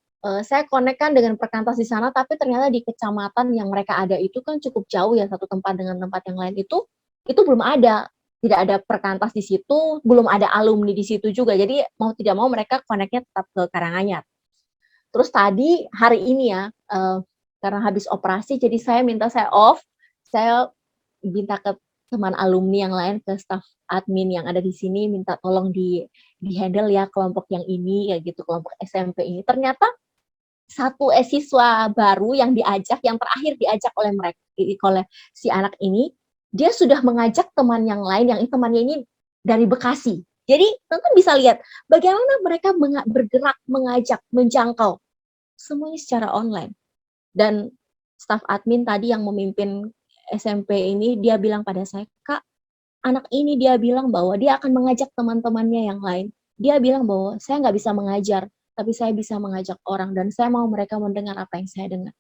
Speaker 1: Saya connect kan dengan perkantas di sana, tapi ternyata di kecamatan yang mereka ada itu kan cukup jauh ya, satu tempat dengan tempat yang lain itu belum ada. Tidak ada perkantas di situ, belum ada alumni di situ juga. Jadi mau tidak mau mereka connect-nya tetap ke Karanganyar. Terus tadi hari ini ya, karena habis operasi, jadi saya off, saya minta ke teman alumni yang lain, ke staf admin yang ada di sini, minta tolong di handle ya kelompok yang ini, ya gitu, kelompok SMP ini. Ternyata satu siswa baru yang terakhir diajak oleh mereka, oleh si anak ini, dia sudah mengajak teman yang lain, yang temannya ini dari Bekasi. Jadi teman-teman bisa lihat bagaimana mereka bergerak, mengajak, menjangkau, semuanya secara online. Dan staf admin tadi yang memimpin SMP ini, dia bilang pada saya, Kak, anak ini dia bilang bahwa dia akan mengajak teman-temannya yang lain. Dia bilang bahwa saya nggak bisa mengajar, tapi saya bisa mengajak orang dan saya mau mereka mendengar apa yang saya dengar.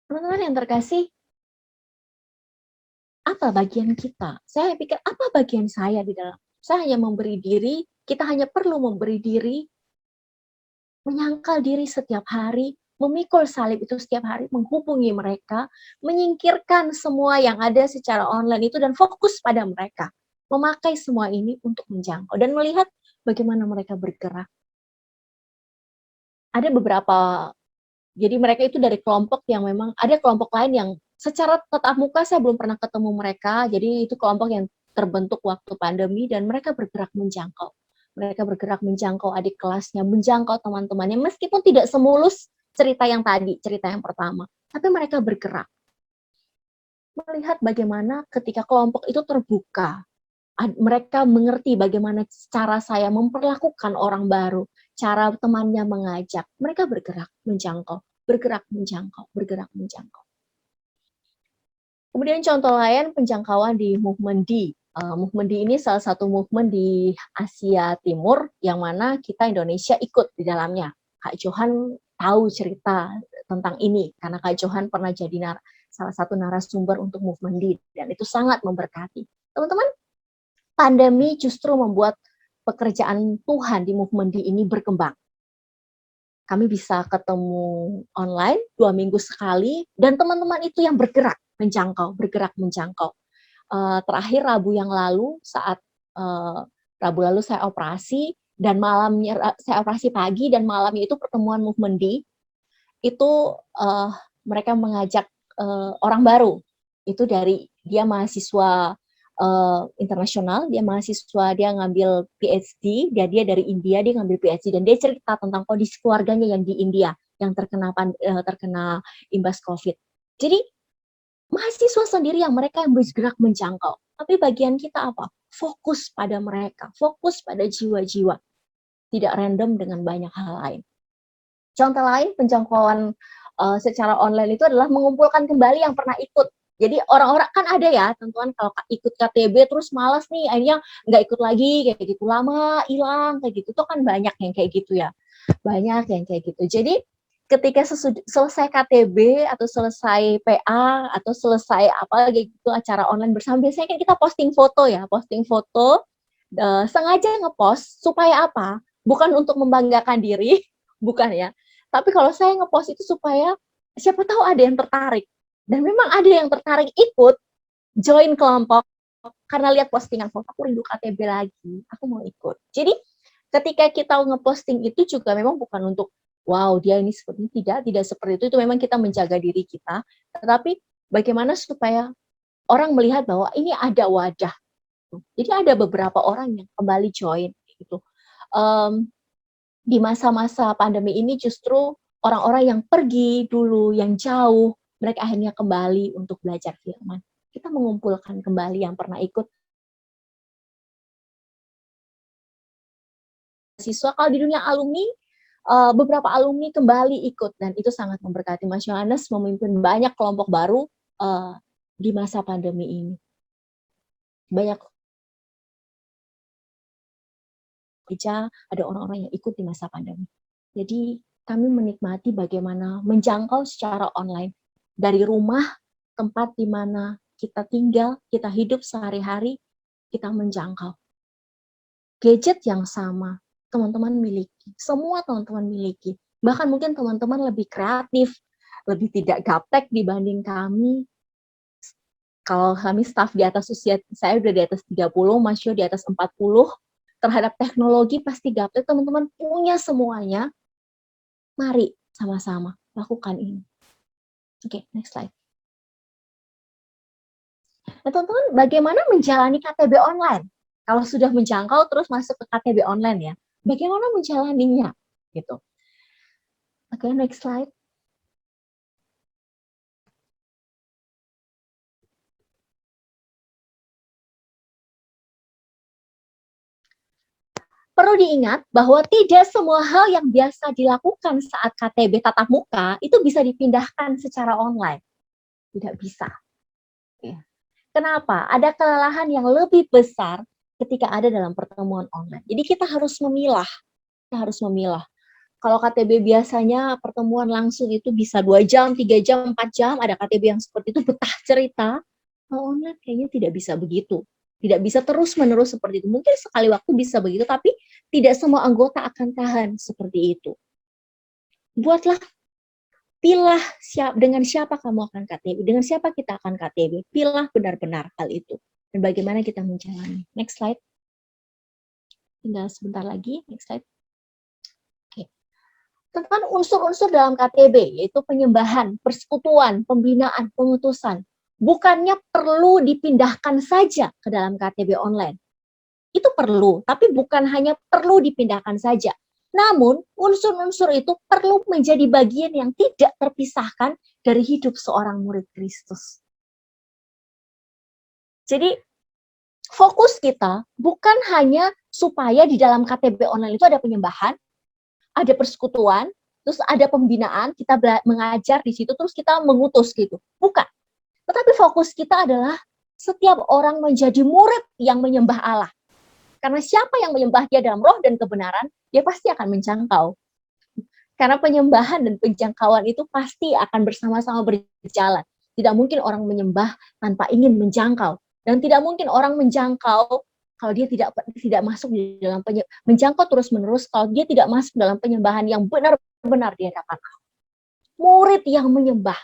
Speaker 1: Teman-teman yang terkasih, apa bagian kita? Saya pikir apa bagian saya di dalam? Saya hanya memberi diri, kita hanya perlu memberi diri, menyangkal diri setiap hari, memikul salib itu setiap hari, menghubungi mereka, menyingkirkan semua yang ada secara online itu dan fokus pada mereka. Memakai semua ini untuk menjangkau dan melihat bagaimana mereka bergerak. Ada beberapa, jadi mereka itu dari kelompok yang memang, ada kelompok lain yang secara tatap muka saya belum pernah ketemu mereka, jadi itu kelompok yang terbentuk waktu pandemi dan mereka bergerak menjangkau. Mereka bergerak menjangkau adik kelasnya, menjangkau teman-temannya, meskipun tidak semulus cerita yang tadi, cerita yang pertama. Tapi mereka bergerak. Melihat bagaimana ketika kelompok itu terbuka, mereka mengerti bagaimana cara saya memperlakukan orang baru, cara temannya mengajak, mereka bergerak menjangkau, bergerak menjangkau, bergerak menjangkau. Kemudian contoh lain penjangkauan di movement D. Movement D ini salah satu movement di Asia Timur yang mana kita Indonesia ikut di dalamnya. Kak Johan tahu cerita tentang ini karena Kak Johan pernah jadi salah satu narasumber untuk movement D dan itu sangat memberkati. Teman-teman, pandemi justru membuat pekerjaan Tuhan di movement D ini berkembang. Kami bisa ketemu online 2 minggu sekali dan teman-teman itu yang bergerak menjangkau, bergerak menjangkau. Terakhir Rabu yang lalu saat Rabu lalu saya operasi dan malamnya saya operasi pagi dan malamnya itu pertemuan movement D itu mereka mengajak orang baru itu dari dia mahasiswa internasional, dia mahasiswa, dia ngambil PhD, dia dari India, dia ngambil PhD dan dia cerita tentang kondisi keluarganya yang di India yang terkena imbas COVID. Jadi mahasiswa sendiri yang mereka yang bergerak menjangkau. Tapi bagian kita apa? Fokus pada mereka, fokus pada jiwa-jiwa. Tidak random dengan banyak hal lain. Contoh lain penjangkauan secara online itu adalah mengumpulkan kembali yang pernah ikut. Jadi orang-orang kan ada ya, teman-teman kalau ikut KTB terus malas nih, akhirnya nggak ikut lagi, kayak gitu, lama, hilang, kayak gitu. Itu kan banyak yang kayak gitu ya. Banyak yang kayak gitu. Jadi ketika selesai KTB atau selesai PA atau selesai apa gitu acara online bersama, biasanya kan kita posting foto ya, sengaja ngepost supaya apa? Bukan untuk membanggakan diri, bukan ya. Tapi kalau saya ngepost itu supaya siapa tahu ada yang tertarik. Dan memang ada yang tertarik ikut join kelompok karena lihat postingan foto, aku rindu KTB lagi, aku mau ikut. Jadi ketika kita ngeposting itu juga memang bukan untuk wow dia ini seperti tidak seperti itu memang kita menjaga diri kita, tetapi bagaimana supaya orang melihat bahwa ini ada wadah. Jadi ada beberapa orang yang kembali join gitu. Di masa-masa pandemi ini justru orang-orang yang pergi dulu, yang jauh, mereka akhirnya kembali untuk belajar firman. Kita mengumpulkan kembali yang pernah ikut. Siswa kalau di dunia alumni, beberapa alumni kembali ikut dan itu sangat memberkati. Mas Yohanes memimpin banyak kelompok baru di masa pandemi ini. Banyak gereja, ada orang-orang yang ikut di masa pandemi. Jadi kami menikmati bagaimana menjangkau secara online dari rumah, tempat di mana kita tinggal, kita hidup sehari-hari, kita menjangkau. Gadget yang sama, teman-teman miliki. Semua teman-teman miliki. Bahkan mungkin teman-teman lebih kreatif, lebih tidak gaptek dibanding kami. Kalau kami staff di atas usia, saya udah di atas 30, Mas Yo di atas 40, terhadap teknologi pasti gaptek, teman-teman punya semuanya. Mari sama-sama lakukan ini. Oke, next slide. Nah, teman-teman, bagaimana menjalani KTB online? Kalau sudah menjangkau terus masuk ke KTB online ya, bagaimana menjalaninya? Gitu. Oke, next slide. Perlu diingat bahwa tidak semua hal yang biasa dilakukan saat KTB tatap muka itu bisa dipindahkan secara online. Tidak bisa. Ya. Kenapa? Ada kelelahan yang lebih besar ketika ada dalam pertemuan online. Jadi kita harus memilah. Kita harus memilah. Kalau KTB biasanya pertemuan langsung itu bisa 2 jam, 3 jam, 4 jam, ada KTB yang seperti itu betah cerita. Kalau online kayaknya tidak bisa begitu. Tidak bisa terus-menerus seperti itu. Mungkin sekali waktu bisa begitu, tapi tidak semua anggota akan tahan seperti itu. Buatlah, pilah dengan siapa kamu akan KTB, dengan siapa kita akan KTB. Pilah benar-benar hal itu. Dan bagaimana kita menjalani. Next slide. Tinggal sebentar lagi. Next slide. Oke. Tentang unsur-unsur dalam KTB, yaitu penyembahan, persekutuan, pembinaan, pengutusan. Bukannya perlu dipindahkan saja ke dalam KTB online. Itu perlu, tapi bukan hanya perlu dipindahkan saja. Namun, unsur-unsur itu perlu menjadi bagian yang tidak terpisahkan dari hidup seorang murid Kristus. Jadi, fokus kita bukan hanya supaya di dalam KTB online itu ada penyembahan, ada persekutuan, terus ada pembinaan, kita mengajar di situ, terus kita mengutus gitu. Bukan. Tetapi fokus kita adalah setiap orang menjadi murid yang menyembah Allah. Karena siapa yang menyembah dia dalam roh dan kebenaran, dia pasti akan menjangkau. Karena penyembahan dan penjangkauan itu pasti akan bersama-sama berjalan. Tidak mungkin orang menyembah tanpa ingin menjangkau. Dan tidak mungkin orang menjangkau kalau dia tidak masuk di dalam menjangkau terus-menerus kalau dia tidak masuk dalam penyembahan yang benar-benar di hadapan Allah. Murid yang menyembah.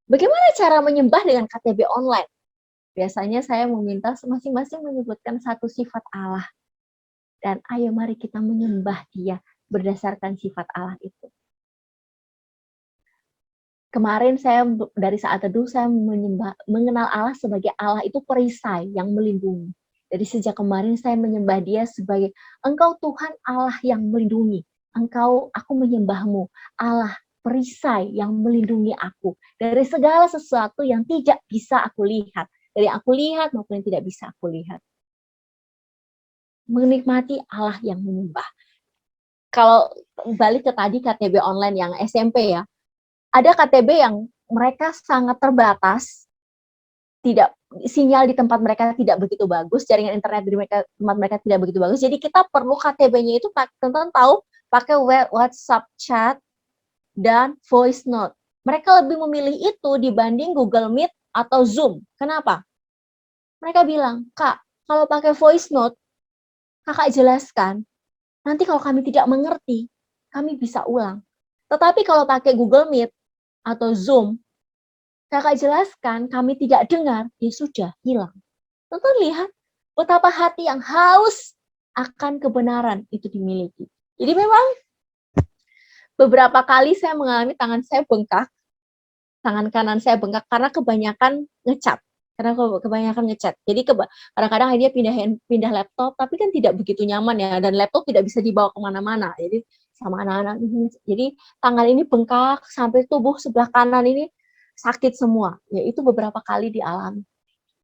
Speaker 1: Bagaimana cara menyembah dengan KTB online? Biasanya saya meminta masing-masing menyebutkan satu sifat Allah. Dan ayo mari kita menyembah dia berdasarkan sifat Allah itu. Kemarin saya dari saat teduh saya mengenal Allah sebagai Allah itu perisai yang melindungi. Dari sejak kemarin saya menyembah dia sebagai Engkau Tuhan Allah yang melindungi. Aku menyembahmu, Allah perisai yang melindungi aku dari segala sesuatu yang tidak bisa aku lihat. Dari aku lihat maupun yang tidak bisa aku lihat. Menikmati Allah yang menyembah. Kalau balik ke tadi KTB online yang SMP ya, ada KTB yang mereka sangat terbatas, sinyal di tempat mereka tidak begitu bagus, jaringan internet di tempat mereka tidak begitu bagus. Jadi kita perlu KTB-nya itu teman-teman tahu pakai WhatsApp chat dan voice note. Mereka lebih memilih itu dibanding Google Meet atau Zoom. Kenapa? Mereka bilang, Kak, kalau pakai voice note, Kakak jelaskan, nanti kalau kami tidak mengerti, kami bisa ulang. Tetapi kalau pakai Google Meet atau Zoom, Kakak jelaskan, kami tidak dengar, ya sudah, hilang. Tonton lihat betapa hati yang haus akan kebenaran itu dimiliki. Jadi memang beberapa kali saya mengalami tangan saya bengkak, tangan kanan saya bengkak karena kebanyakan ngecat. Jadi kadang-kadang dia pindah laptop, tapi kan tidak begitu nyaman ya, dan laptop tidak bisa dibawa kemana-mana. Jadi sama anak-anak ini, jadi tangan ini bengkak sampai tubuh sebelah kanan ini sakit semua. Ya itu beberapa kali dialami,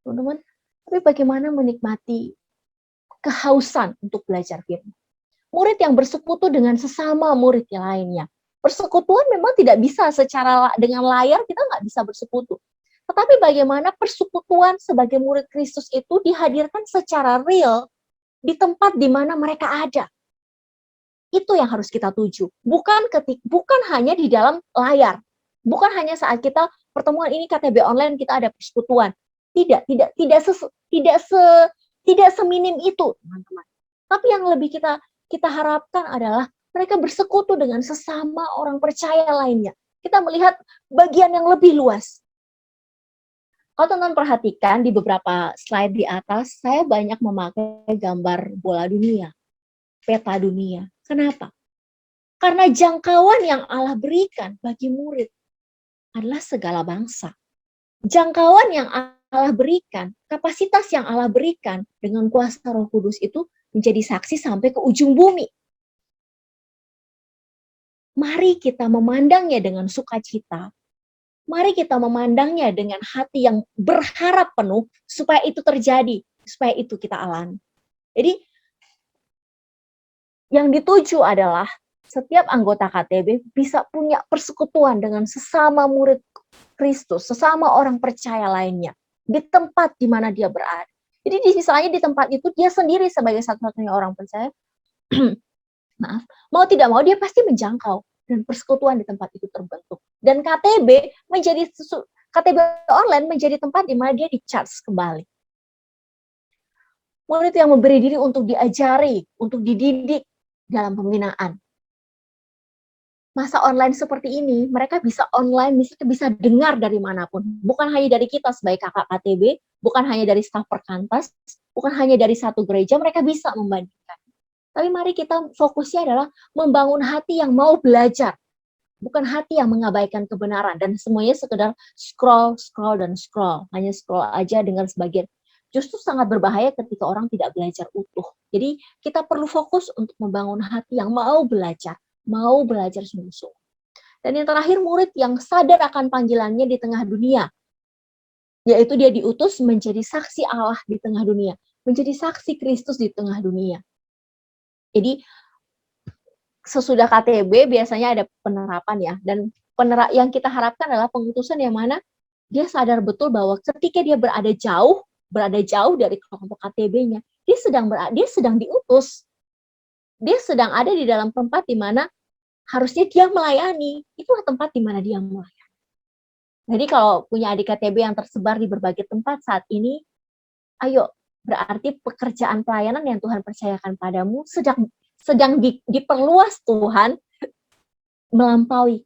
Speaker 1: teman-teman. Tapi bagaimana menikmati kehausan untuk belajar firman? Murid yang bersekutu dengan sesama murid yang lainnya. Persekutuan memang tidak bisa dengan layar, kita nggak bisa bersekutu. Tetapi bagaimana persekutuan sebagai murid Kristus itu dihadirkan secara real di tempat di mana mereka ada. Itu yang harus kita tuju. Bukan hanya di dalam layar. Bukan hanya saat kita pertemuan ini KTB online kita ada persekutuan. Tidak seminim itu, teman-teman. Tapi yang lebih kita harapkan adalah mereka bersekutu dengan sesama orang percaya lainnya. Kita melihat bagian yang lebih luas. Kalau teman-teman perhatikan di beberapa slide di atas, saya banyak memakai gambar bola dunia, peta dunia. Kenapa? Karena jangkauan yang Allah berikan bagi murid adalah segala bangsa. Jangkauan yang Allah berikan, kapasitas yang Allah berikan dengan kuasa Roh Kudus itu menjadi saksi sampai ke ujung bumi. Mari kita memandangnya dengan sukacita. Mari kita memandangnya dengan hati yang berharap penuh supaya itu terjadi, supaya itu kita alami. Jadi yang dituju adalah setiap anggota KTB bisa punya persekutuan dengan sesama murid Kristus, sesama orang percaya lainnya. di tempat di mana dia berada. Jadi misalnya di tempat itu dia sendiri sebagai satu-satunya orang percaya, maaf, mau tidak mau dia pasti menjangkau dan persekutuan di tempat itu terbentuk. Dan KTB online menjadi tempat di mana dia di-charge kembali. Murid yang memberi diri untuk diajari, untuk dididik dalam pembinaan. Masa online seperti ini, mereka bisa online, bisa dengar dari manapun. Bukan hanya dari kita sebagai kakak KTB, bukan hanya dari staf perkantas, bukan hanya dari satu gereja, mereka bisa membandingkan. Tapi mari kita fokusnya adalah membangun hati yang mau belajar, bukan hati yang mengabaikan kebenaran, dan semuanya sekedar scroll, dan scroll. Hanya scroll aja dengan sebagian. Justru sangat berbahaya ketika orang tidak belajar utuh. Jadi kita perlu fokus untuk membangun hati yang mau belajar sungguh-sungguh. Dan yang terakhir, murid yang sadar akan panggilannya di tengah dunia, yaitu dia diutus menjadi saksi Allah di tengah dunia, menjadi saksi Kristus di tengah dunia. Jadi sesudah KTB biasanya ada penerapan ya, dan yang kita harapkan adalah pengutusan yang mana dia sadar betul bahwa ketika dia berada jauh dari kelompok KTB-nya, dia sedang diutus. Dia sedang ada di dalam tempat di mana harusnya dia melayani. Itulah tempat di mana dia melayani. Jadi kalau punya adik KTB yang tersebar di berbagai tempat saat ini, ayo, berarti pekerjaan pelayanan yang Tuhan percayakan padamu sedang diperluas Tuhan melampaui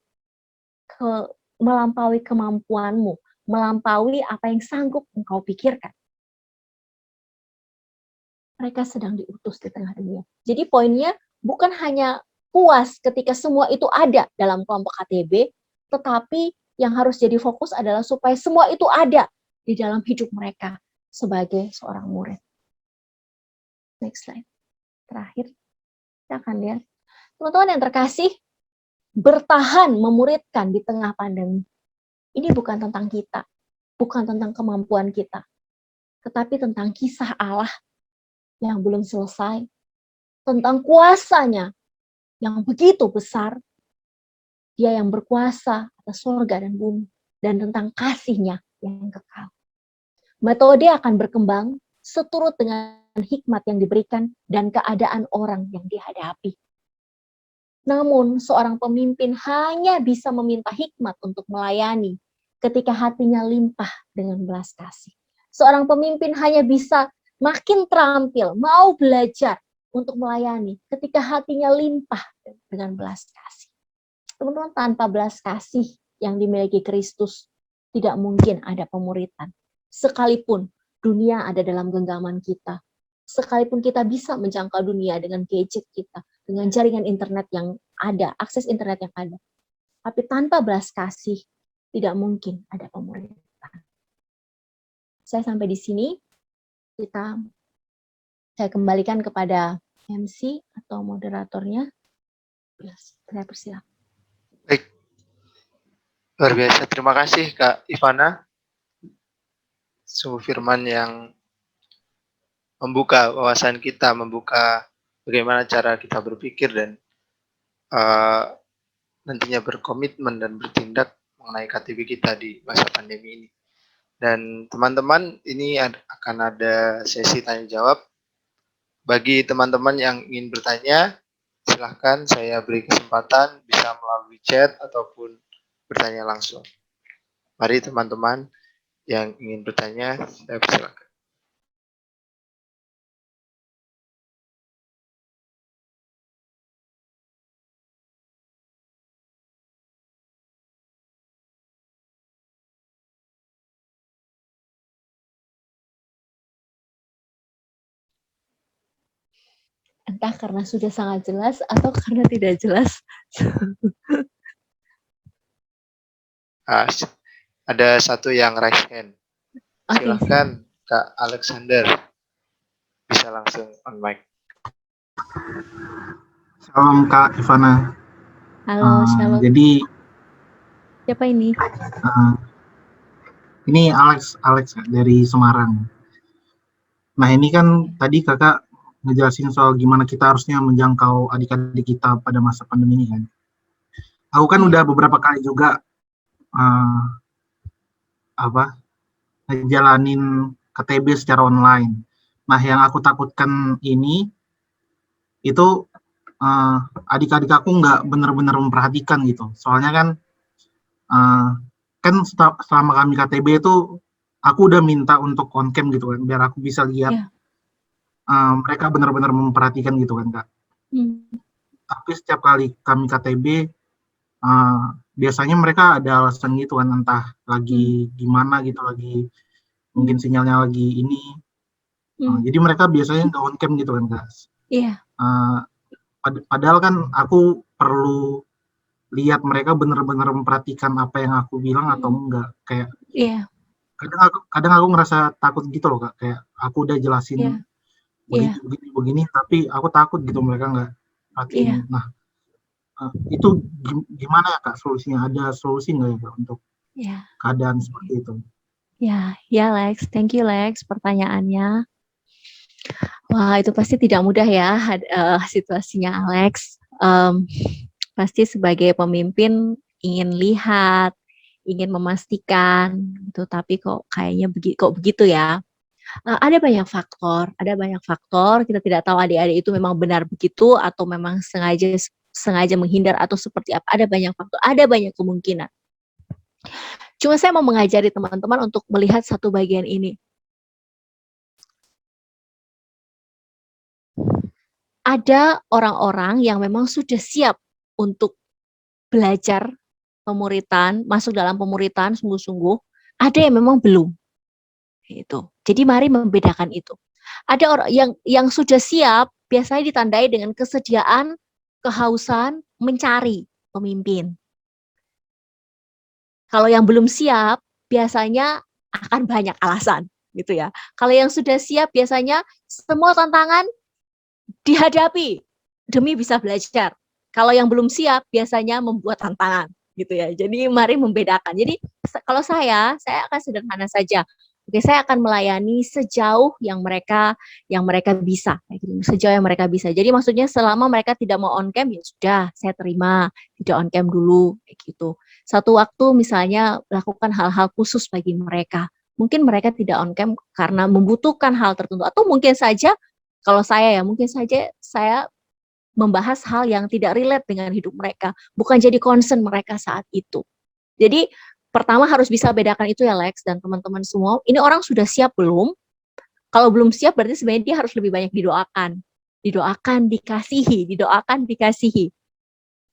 Speaker 1: kemampuanmu, melampaui apa yang sanggup engkau pikirkan. Mereka sedang diutus di tengah dunia. Jadi poinnya bukan hanya puas ketika semua itu ada dalam kelompok KTB, tetapi yang harus jadi fokus adalah supaya semua itu ada di dalam hidup mereka sebagai seorang murid. Next slide. Terakhir, kita akan lihat. Teman-teman yang terkasih, bertahan memuridkan di tengah pandemi. Ini bukan tentang kita, bukan tentang kemampuan kita, tetapi tentang kisah Allah yang belum selesai, tentang kuasanya yang begitu besar, dia yang berkuasa atas surga dan bumi, dan tentang kasihnya yang kekal. Metode akan berkembang seturut dengan hikmat yang diberikan dan keadaan orang yang dihadapi. Namun, seorang pemimpin hanya bisa meminta hikmat untuk melayani ketika hatinya limpah dengan belas kasih. Seorang pemimpin hanya bisa makin terampil, mau belajar untuk melayani ketika hatinya limpah dengan belas kasih. Teman-teman, tanpa belas kasih yang dimiliki Kristus, tidak mungkin ada pemuritan. Sekalipun dunia ada dalam genggaman kita, sekalipun kita bisa menjangkau dunia dengan gadget kita, dengan jaringan internet yang ada, akses internet yang ada, tapi tanpa belas kasih, tidak mungkin ada pemuritan. Saya sampai di sini. Saya kembalikan kepada MC atau moderatornya. Saya persilakan.
Speaker 2: Baik, luar biasa. Terima kasih Kak Ivana. Sungguh firman yang membuka wawasan kita, membuka bagaimana cara kita berpikir dan nantinya berkomitmen dan bertindak mengenai KTB kita di masa pandemi ini. Dan teman-teman, ini akan ada sesi tanya jawab. Bagi teman-teman yang ingin bertanya, silahkan saya beri kesempatan bisa melalui chat ataupun bertanya langsung. Mari teman-teman yang ingin bertanya, saya persilakan.
Speaker 1: Entah karena sudah sangat jelas atau karena tidak jelas.
Speaker 2: Ada satu yang raise hand. Silahkan Kak Alexander. Bisa langsung on mic.
Speaker 3: Salam Kak Ivana.
Speaker 1: Halo, shalom.
Speaker 3: Jadi
Speaker 1: siapa ini?
Speaker 3: Ini Alex dari Semarang. Nah, ini kan tadi Kakak ngejelasin soal gimana kita harusnya menjangkau adik-adik kita pada masa pandemi ini kan. Aku kan udah beberapa kali juga ngejalanin KTB secara online. Nah, yang aku takutkan ini itu adik-adik aku nggak benar-benar memperhatikan gitu. Soalnya kan uh, selama kami KTB itu aku udah minta untuk on cam gitu kan, biar aku bisa lihat
Speaker 1: Ya.
Speaker 3: mereka benar-benar memperhatikan gitu kan Kak. Tapi setiap kali kami KTB biasanya mereka ada alasan gitu kan, entah lagi gimana gitu, lagi mungkin sinyalnya lagi ini. Jadi mereka biasanya nggak on cam gitu kan Kak.
Speaker 1: Iya.
Speaker 3: Padahal kan aku perlu lihat mereka benar-benar memperhatikan apa yang aku bilang atau enggak. Kayak
Speaker 1: Iya.
Speaker 3: kadang aku ngerasa takut gitu loh Kak. Kayak aku udah jelasin
Speaker 1: Iya. Iya.
Speaker 3: begini, tapi aku takut gitu mereka nggak perhatiin.
Speaker 1: Iya.
Speaker 3: Nah, itu gimana ya Kak solusinya? Ada solusi nggak ya Kak untuk
Speaker 1: Iya.
Speaker 3: keadaan seperti itu?
Speaker 1: Ya Lex, thank you Lex pertanyaannya. Wah, itu pasti tidak mudah ya situasinya Alex. Pasti sebagai pemimpin ingin lihat, ingin memastikan gitu, tapi kok kayaknya begitu ya. Ada banyak faktor, kita tidak tahu adik-adik itu memang benar begitu atau memang sengaja menghindar atau seperti apa. Ada banyak faktor, ada banyak kemungkinan. Cuma saya mau mengajari teman-teman untuk melihat satu bagian ini. Ada orang-orang yang memang sudah siap untuk belajar pemuritan, masuk dalam pemuritan sungguh-sungguh, ada yang memang belum. Itu. Jadi mari membedakan itu. Ada orang yang sudah siap biasanya ditandai dengan kesediaan, kehausan mencari pemimpin. Kalau yang belum siap biasanya akan banyak alasan gitu ya. Kalau yang sudah siap biasanya semua tantangan dihadapi demi bisa belajar. Kalau yang belum siap biasanya membuat tantangan gitu ya. Jadi mari membedakan. Jadi kalau saya akan sederhana saja. Oke, saya akan melayani sejauh yang mereka bisa, sejauh yang mereka bisa. Jadi maksudnya selama mereka tidak mau on cam ya sudah, saya terima tidak on cam dulu, kayak gitu. Satu waktu misalnya lakukan hal-hal khusus bagi mereka. Mungkin mereka tidak on cam karena membutuhkan hal tertentu atau mungkin saja kalau saya mungkin saja saya membahas hal yang tidak relate dengan hidup mereka, bukan jadi concern mereka saat itu. Jadi pertama harus bisa bedakan itu ya Lex dan teman-teman semua. Ini orang sudah siap belum? Kalau belum siap berarti sebenarnya dia harus lebih banyak didoakan. Didoakan, dikasihi.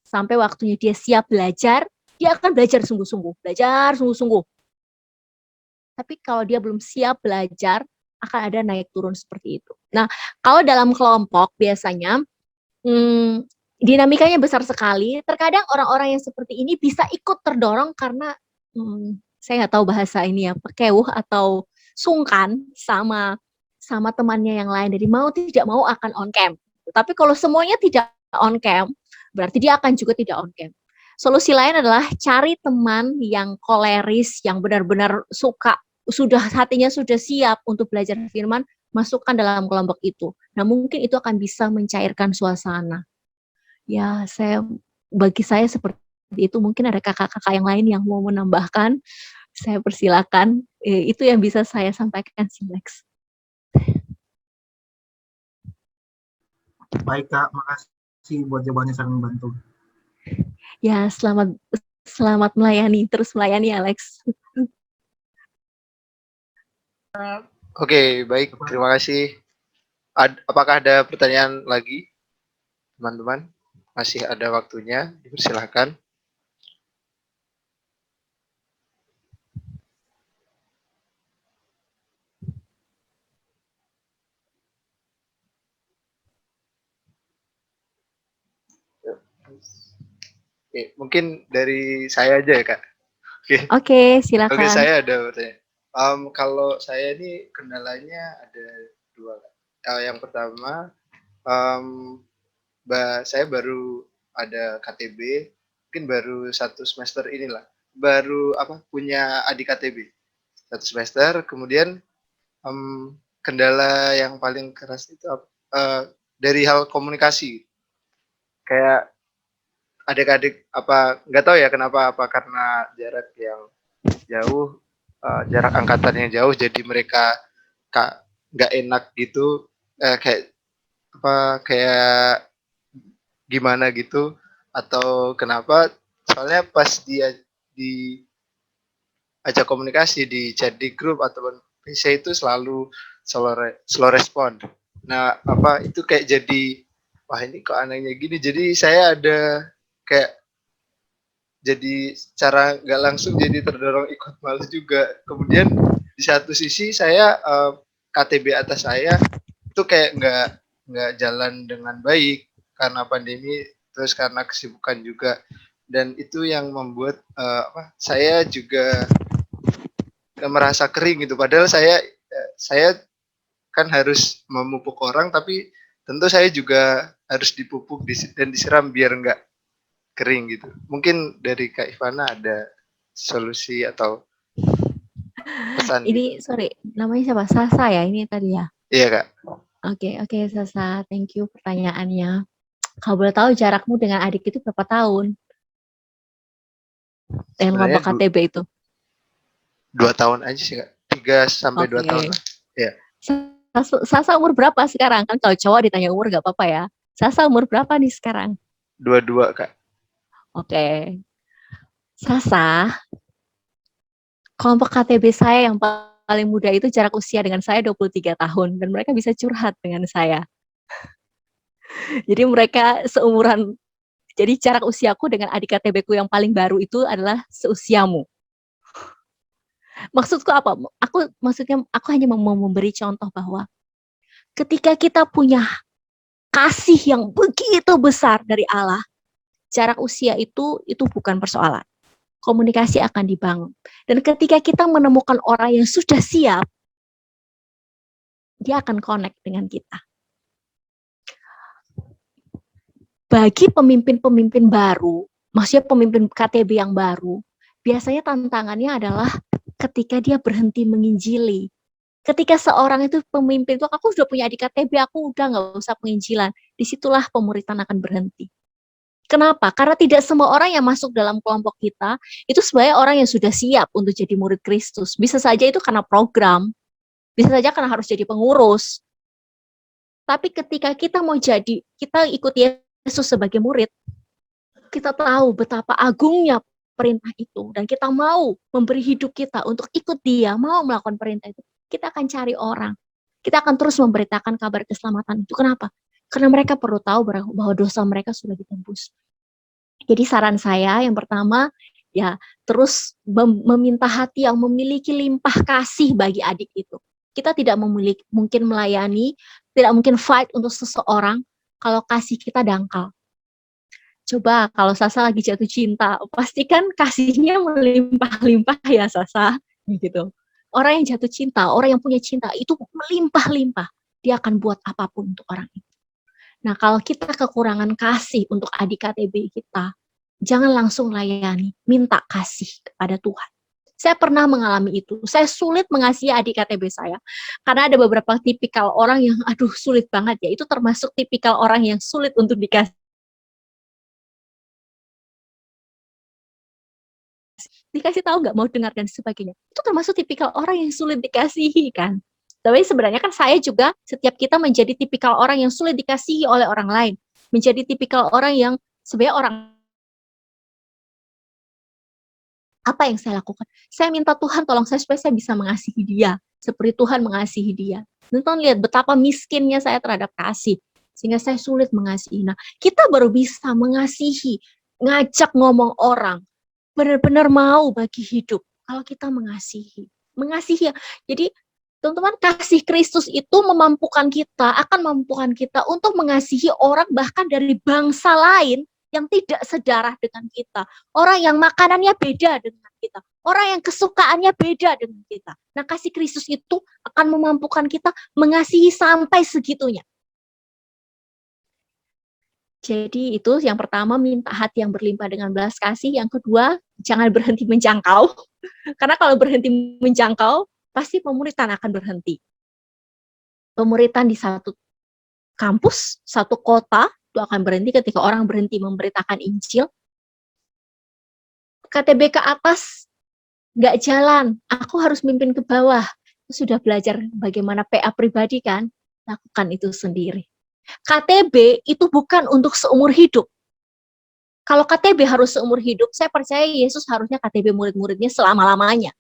Speaker 1: Sampai waktunya dia siap belajar, dia akan belajar sungguh-sungguh. Tapi kalau dia belum siap belajar, akan ada naik turun seperti itu. Nah, kalau dalam kelompok biasanya dinamikanya besar sekali. Terkadang orang-orang yang seperti ini bisa ikut terdorong karena saya nggak tahu bahasa ini ya, pekewuh atau sungkan sama temannya yang lain. Jadi mau tidak mau akan on cam. Tapi kalau semuanya tidak on cam, berarti dia akan juga tidak on cam. Solusi lain adalah cari teman yang koleris, yang benar-benar hatinya sudah siap untuk belajar firman, masukkan dalam kelompok itu. Nah, mungkin itu akan bisa mencairkan suasana. Ya, bagi saya seperti itu. Mungkin ada kakak-kakak yang lain yang mau menambahkan. Saya persilakan. Itu yang bisa saya sampaikan, Lex.
Speaker 3: Baik Kak, makasih buat jawabannya, sangat membantu.
Speaker 1: Ya, selamat melayani, terus melayani Alex.
Speaker 2: Oke, baik, terima kasih. Apakah ada pertanyaan lagi, teman-teman? Masih ada waktunya, dipersilahkan. Oke, mungkin dari saya aja ya Kak.
Speaker 1: Oke, silakan.
Speaker 2: Oke, saya ada pertanyaan. Kalau saya ini kendalanya ada dua. Yang pertama, saya baru ada KTB, mungkin baru 1 semester inilah, baru punya adik KTB 1 semester. Kemudian kendala yang paling keras itu dari hal komunikasi. Kayak adik-adik nggak tahu ya kenapa, karena jarak yang jauh jarak angkatan yang jauh, jadi mereka nggak enak gitu, kayak kayak gimana gitu, atau kenapa? Soalnya pas dia di ajak komunikasi di chat di grup ataupun PC itu selalu slow respon. Nah, itu kayak jadi, wah ini kok anehnya gini. Jadi saya ada kayak jadi cara nggak langsung jadi terdorong ikut males juga. Kemudian di satu sisi saya KTB atas saya itu kayak nggak jalan dengan baik karena pandemi, terus karena kesibukan juga, dan itu yang membuat saya juga merasa kering gitu. Padahal saya kan harus memupuk orang, tapi tentu saya juga harus dipupuk dan disiram biar nggak kering gitu. Mungkin dari Kak Ivana ada solusi atau pesan
Speaker 1: Ini
Speaker 2: gitu?
Speaker 1: sorry, namanya siapa? Sasa ya ini tadi ya?
Speaker 2: Iya Kak.
Speaker 1: Oke, Sasa, thank you pertanyaannya. Kalau boleh tahu jarakmu dengan adik itu berapa tahun? Dengan
Speaker 2: Sebenarnya
Speaker 1: kelompok KTB itu?
Speaker 2: 2 tahun aja sih Kak. 3 sampai 2 tahun
Speaker 1: Oke.
Speaker 2: lah. Iya.
Speaker 1: Sasa umur berapa sekarang? Kan kalau cowok ditanya umur gak apa-apa ya. Sasa umur berapa nih sekarang?
Speaker 2: 22 Kak.
Speaker 1: Oke. Sasa, kelompok KTB saya yang paling muda itu jarak usia dengan saya 23 tahun. Dan mereka bisa curhat dengan saya. Jadi mereka seumuran. Jadi jarak usiaku dengan adik KTB ku yang paling baru itu adalah seusiamu. Maksudku apa? Aku hanya mau memberi contoh bahwa ketika kita punya kasih yang begitu besar dari Allah, jarak usia itu bukan persoalan. Komunikasi akan dibangun. Dan ketika kita menemukan orang yang sudah siap, dia akan connect dengan kita. Bagi pemimpin-pemimpin baru, maksudnya pemimpin KTB yang baru, biasanya tantangannya adalah ketika dia berhenti menginjili. Ketika seorang itu pemimpin itu, aku sudah punya adik KTB, aku udah nggak usah penginjilan. Disitulah pemuritan akan berhenti. Kenapa? Karena tidak semua orang yang masuk dalam kelompok kita itu sebenarnya orang yang sudah siap untuk jadi murid Kristus. Bisa saja itu karena program, bisa saja karena harus jadi pengurus. Tapi ketika kita ikut Yesus sebagai murid, kita tahu betapa agungnya perintah itu, dan kita mau memberi hidup kita untuk ikut dia, mau melakukan perintah itu, kita akan cari orang. Kita akan terus memberitakan kabar keselamatan itu. Kenapa? Karena mereka perlu tahu bahwa dosa mereka sudah ditembus. Jadi saran saya yang pertama, ya terus meminta hati yang memiliki limpah kasih bagi adik itu. Kita tidak mungkin melayani, tidak mungkin fight untuk seseorang kalau kasih kita dangkal. Coba kalau Sasa lagi jatuh cinta, pastikan kasihnya melimpah-limpah ya Sasa, gitu. Orang yang jatuh cinta, orang yang punya cinta itu melimpah-limpah. Dia akan buat apapun untuk orang itu. Nah, kalau kita kekurangan kasih untuk adik KTB kita, jangan langsung layani, minta kasih kepada Tuhan. Saya pernah mengalami itu. Saya sulit mengasihi adik KTB saya. Karena ada beberapa tipikal orang yang, sulit banget ya. Itu termasuk tipikal orang yang sulit untuk dikasih. Dikasih tahu nggak mau dengar dan sebagainya. Itu termasuk tipikal orang yang sulit dikasihi kan. Tapi sebenarnya kan saya juga, setiap kita menjadi tipikal orang yang sulit dikasihi oleh orang lain. Menjadi tipikal orang yang sebenarnya orang. Apa yang saya lakukan? Saya minta Tuhan tolong saya supaya saya bisa mengasihi dia. Seperti Tuhan mengasihi dia. Nonton lihat betapa miskinnya saya terhadap kasih. Sehingga saya sulit mengasihi. Nah, kita baru bisa mengasihi, ngajak ngomong orang. Benar-benar mau bagi hidup. Kalau kita mengasihi. Mengasihi. Jadi, teman-teman, kasih Kristus itu akan memampukan kita untuk mengasihi orang bahkan dari bangsa lain yang tidak sedarah dengan kita. Orang yang makanannya beda dengan kita. Orang yang kesukaannya beda dengan kita. Nah, kasih Kristus itu akan memampukan kita mengasihi sampai segitunya. Jadi itu yang pertama, minta hati yang berlimpah dengan belas kasih. Yang kedua, jangan berhenti menjangkau. Karena kalau berhenti menjangkau, pasti pemuritan akan berhenti. Pemuritan di satu kampus, satu kota, itu akan berhenti ketika orang berhenti memberitakan Injil. KTB ke atas nggak jalan, aku harus mimpin ke bawah. Sudah belajar bagaimana PA pribadi kan, lakukan itu sendiri. KTB itu bukan untuk seumur hidup. Kalau KTB harus seumur hidup, saya percaya Yesus harusnya KTB murid-muridnya selama-lamanya.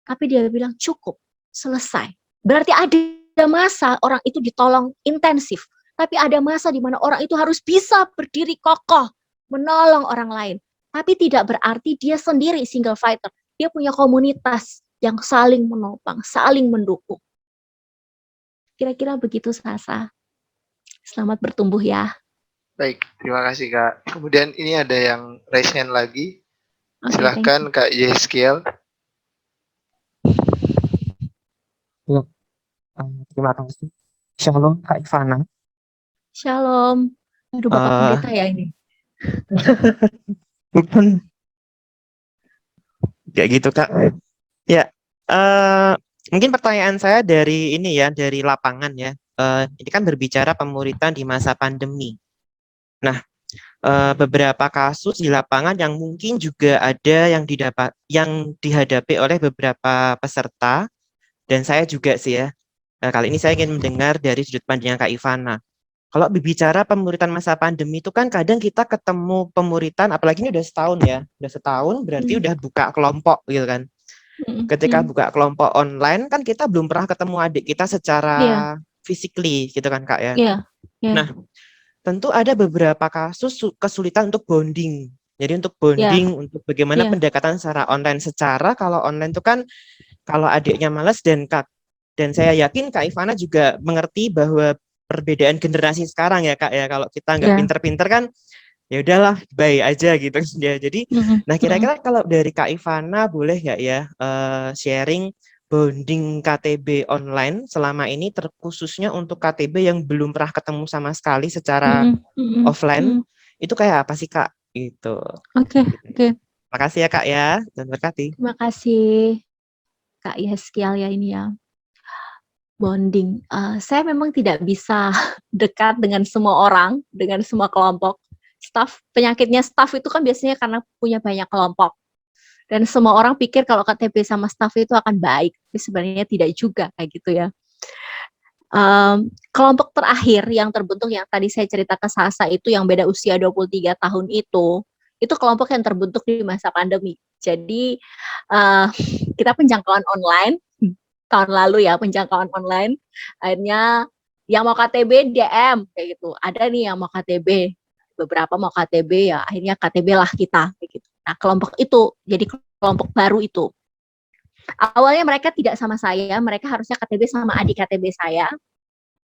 Speaker 1: Tapi dia bilang cukup, selesai. Berarti ada masa orang itu ditolong intensif. Tapi ada masa di mana orang itu harus bisa berdiri kokoh, menolong orang lain. Tapi tidak berarti dia sendiri single fighter. Dia punya komunitas yang saling menopang, saling mendukung. Kira-kira begitu, Sasa. Selamat bertumbuh ya.
Speaker 2: Baik, terima kasih Kak. Kemudian ini ada yang raise hand lagi.
Speaker 1: Okay,
Speaker 2: Silahkan Kak Yeskiel.
Speaker 4: Terima kasih. Shalom Kak Ivana.
Speaker 1: Shalom. Aduh, Bapak Pendeta ya ini.
Speaker 4: Bukan. Kayak gitu Kak. Ya, mungkin pertanyaan saya dari ini ya, dari lapangan ya. Ini kan berbicara pemuritan di masa pandemi. Nah, beberapa kasus di lapangan yang mungkin juga ada yang dihadapi oleh beberapa peserta, dan saya juga sih ya. Kali ini saya ingin mendengar dari sudut pandang Kak Ivana. Kalau berbicara pemuritan masa pandemi itu kan kadang kita ketemu pemuritan, apalagi ini udah setahun ya, udah setahun berarti udah buka kelompok gitu kan. Ketika buka kelompok online kan kita belum pernah ketemu adik kita secara physically gitu kan Kak ya. Nah, tentu ada beberapa kasus kesulitan untuk bonding. Jadi untuk bonding, untuk bagaimana pendekatan secara online. Secara kalau online itu kan kalau adiknya males dan saya yakin Kak Ivana juga mengerti bahwa perbedaan generasi sekarang ya Kak ya. Kalau kita nggak pinter-pinter kan ya udahlah bye aja gitu ya. Jadi nah kira-kira kalau dari Kak Ivana boleh nggak ya sharing bonding KTB online selama ini terkhususnya untuk KTB yang belum pernah ketemu sama sekali secara offline itu kayak apa sih Kak? Gitu.
Speaker 1: Oke.
Speaker 4: Terima kasih ya Kak ya, dan berkati.
Speaker 1: Terima kasih Kak Yeskiel ya ini ya. Bonding. Saya memang tidak bisa dekat dengan semua orang, dengan semua kelompok. Penyakitnya staff itu kan biasanya karena punya banyak kelompok. Dan semua orang pikir kalau KTB sama staff itu akan baik, tapi sebenarnya tidak juga kayak gitu ya. Kelompok terakhir yang terbentuk yang tadi saya cerita ke Sasa itu yang beda usia 23 tahun itu kelompok yang terbentuk di masa pandemi. Jadi kita penjangkauan online tahun lalu ya, penjangkauan online. Akhirnya yang mau KTB DM kayak gitu. Ada nih yang mau KTB, beberapa mau KTB ya, akhirnya KTB lah kita kayak gitu. Nah, kelompok itu jadi kelompok baru itu. Awalnya mereka tidak sama saya, mereka harusnya KTB sama adik KTB saya.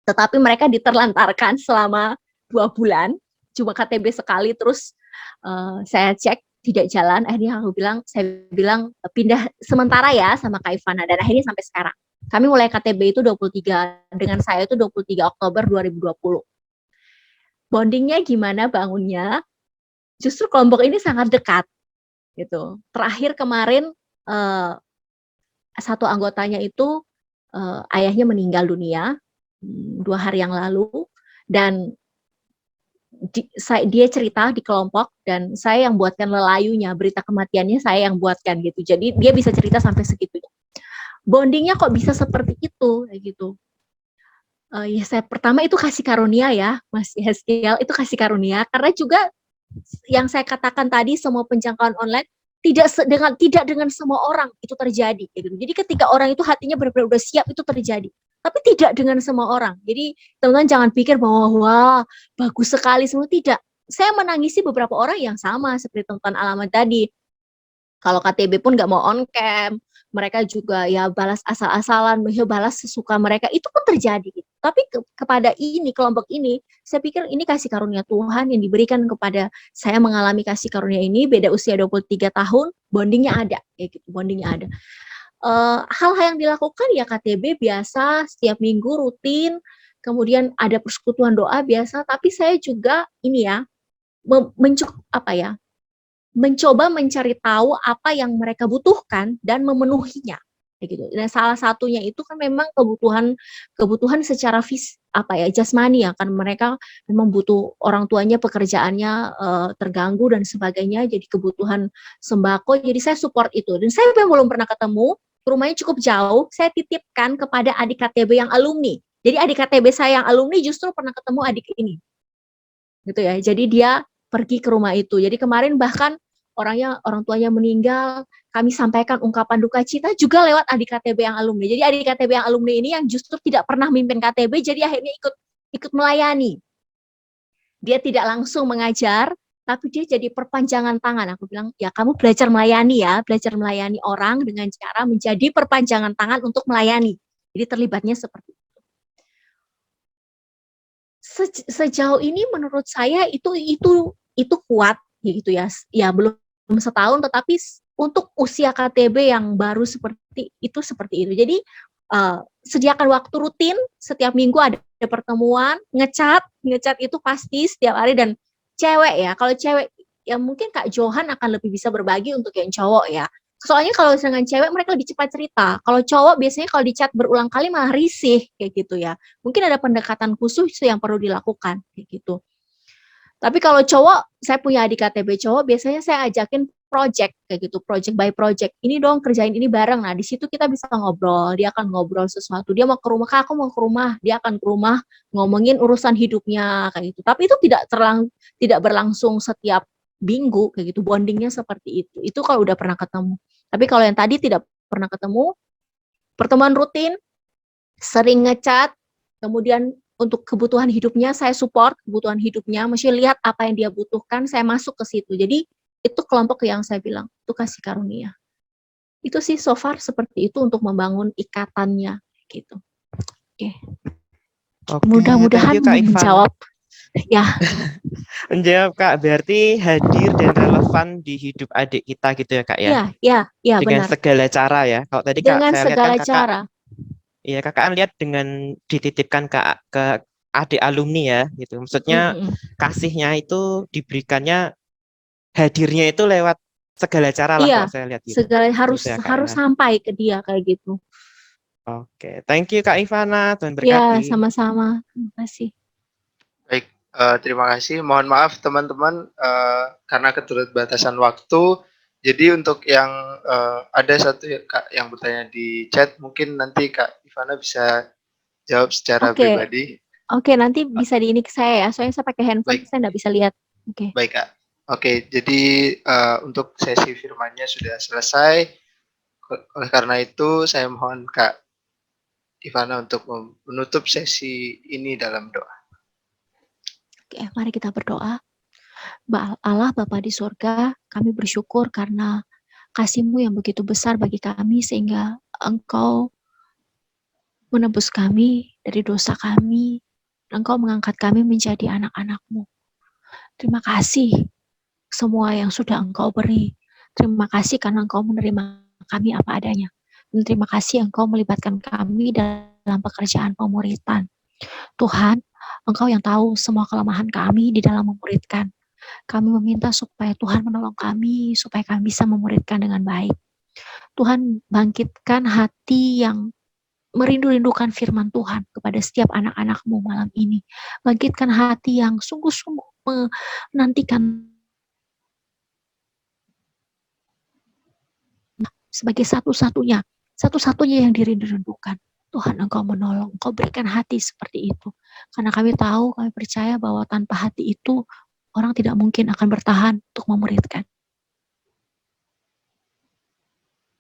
Speaker 1: Tetapi mereka diterlantarkan selama 2 bulan, cuma KTB sekali, terus saya cek tidak jalan, akhirnya saya bilang pindah sementara ya sama Kak Ivana, dan akhirnya sampai sekarang. Kami mulai KTB itu 23, dengan saya itu 23 Oktober 2020. Bondingnya gimana bangunnya? Justru kelompok ini sangat dekat. Gitu. Terakhir kemarin satu anggotanya itu ayahnya meninggal dunia 2 hari yang lalu, dan dia cerita di kelompok dan saya yang buatkan lelayunya, berita kematiannya saya yang buatkan gitu. Jadi dia bisa cerita sampai segitunya. Bondingnya kok bisa seperti itu kayak gitu. Ya saya pertama itu kasih karunia ya, Mas Yeskiel, itu kasih karunia karena juga yang saya katakan tadi semua penjangkauan online tidak dengan semua orang itu terjadi gitu. Jadi ketika orang itu hatinya benar-benar udah siap itu terjadi. Tapi tidak dengan semua orang. Jadi teman-teman jangan pikir bahwa wah bagus sekali semua, tidak. Saya menangisi beberapa orang yang sama seperti teman-teman Alamat tadi. Kalau KTB pun nggak mau on cam, mereka juga ya balas asal-asalan, balas sesuka mereka, itu pun terjadi. Gitu. Tapi kepada kelompok ini, saya pikir ini kasih karunia Tuhan yang diberikan kepada saya mengalami kasih karunia ini, beda usia 23 tahun, bondingnya ada, kayak gitu, bondingnya ada. Hal-hal yang dilakukan ya KTB biasa, setiap minggu rutin, kemudian ada persekutuan doa biasa, tapi saya juga ini ya, mencoba mencari tahu apa yang mereka butuhkan dan memenuhinya. kayak gitu. Dan salah satunya itu kan memang kebutuhan secara jasmani ya, kan mereka memang butuh, orang tuanya pekerjaannya terganggu dan sebagainya, jadi kebutuhan sembako. Jadi saya support itu. Dan saya belum pernah ketemu, rumahnya cukup jauh, saya titipkan kepada adik KTB yang alumni. Jadi adik KTB saya yang alumni justru pernah ketemu adik ini. Gitu ya. Jadi dia pergi ke rumah itu. Jadi kemarin bahkan orang tuanya meninggal, kami sampaikan ungkapan duka cita juga lewat adik KTB yang alumni. Jadi adik KTB yang alumni ini yang justru tidak pernah memimpin KTB, jadi akhirnya ikut melayani. Dia tidak langsung mengajar, tapi dia jadi perpanjangan tangan. Aku bilang, ya kamu belajar melayani ya, belajar melayani orang dengan cara menjadi perpanjangan tangan untuk melayani. Jadi terlibatnya seperti itu. Sejauh ini menurut saya itu kuat gitu ya. Ya belum setahun, tetapi untuk usia KTB yang baru seperti itu. Jadi sediakan waktu rutin, setiap minggu ada pertemuan, ngecat itu pasti setiap hari. Dan cewek ya, kalau cewek ya mungkin Kak Johan akan lebih bisa berbagi untuk yang cowok ya. Soalnya kalau dengan cewek mereka lebih cepat cerita. Kalau cowok biasanya kalau dicat berulang kali malah risih kayak gitu ya. Mungkin ada pendekatan khusus yang perlu dilakukan kayak gitu. Tapi kalau cowok, saya punya adik KTB cowok, biasanya saya ajakin project kayak gitu, project by project. Ini dong kerjain ini bareng. Nah, di situ kita bisa ngobrol. Dia akan ngobrol sesuatu. Dia mau ke rumah, Kak, aku mau ke rumah. Dia akan ke rumah ngomongin urusan hidupnya kayak gitu. Tapi itu tidak berlangsung setiap minggu kayak gitu. Bondingnya seperti itu. Itu kalau udah pernah ketemu. Tapi kalau yang tadi tidak pernah ketemu, pertemuan rutin, sering ngecat, kemudian untuk kebutuhan hidupnya saya support kebutuhan hidupnya, mesti lihat apa yang dia butuhkan, saya masuk ke situ. Jadi itu kelompok yang saya bilang itu kasih karunia. Itu sih so far seperti itu untuk membangun ikatannya gitu. Oke. Mudah-mudahan menjawab. Ya.
Speaker 4: Menjawab Kak, berarti hadir dan relevan di hidup adik kita gitu ya Kak ya?
Speaker 1: Iya
Speaker 4: dengan
Speaker 1: benar.
Speaker 4: segala cara ya. Kalau tadi
Speaker 1: dengan
Speaker 4: Kak, saya
Speaker 1: segala
Speaker 4: lihat kan
Speaker 1: cara.
Speaker 4: Iya, kakak kan lihat dengan dititipkan ke adik alumni ya, gitu. Maksudnya kasihnya itu diberikannya, hadirnya itu lewat segala cara lah kalau saya lihat gitu.
Speaker 1: Segala
Speaker 4: Gitu ya, Kak,
Speaker 1: harus
Speaker 4: ya.
Speaker 1: sampai ke dia kayak gitu.
Speaker 4: Oke, thank you Kak Ivana, Tuhan
Speaker 1: Ya,
Speaker 4: berkati.
Speaker 1: sama-sama. Terima kasih.
Speaker 2: Baik, terima kasih. Mohon maaf teman-teman karena keterbatasan waktu. Jadi untuk yang ada satu Kak yang bertanya di chat, mungkin nanti Kak Ivana bisa jawab secara pribadi.
Speaker 1: Oke, nanti bisa di ini ke saya ya. Soalnya saya pakai handphone, saya nggak bisa lihat. Oke.
Speaker 2: Baik Kak. Oke, jadi untuk sesi firmannya sudah selesai. Oleh karena itu saya mohon Kak Ivana untuk menutup sesi ini dalam doa.
Speaker 1: Oke, mari kita berdoa. Allah Bapa di surga, kami bersyukur karena kasih-Mu yang begitu besar bagi kami sehingga Engkau menebus kami dari dosa kami. Engkau mengangkat kami menjadi anak-anak-Mu. Terima kasih semua yang sudah Engkau beri. Terima kasih karena Engkau menerima kami apa adanya. Dan terima kasih Engkau melibatkan kami dalam pekerjaan pemuritan. Tuhan, Engkau yang tahu semua kelemahan kami di dalam memuridkan. Kami meminta supaya Tuhan menolong kami, supaya kami bisa memuridkan dengan baik. Tuhan, bangkitkan hati yang merindu-rindukan firman Tuhan kepada setiap anak-anak-Mu malam ini. Bangkitkan hati yang sungguh-sungguh menantikan sebagai satu-satunya yang dirindu-rindukan. Tuhan, Engkau menolong, Engkau berikan hati seperti itu. Karena kami tahu, kami percaya bahwa tanpa hati itu, orang tidak mungkin akan bertahan untuk memuridkan.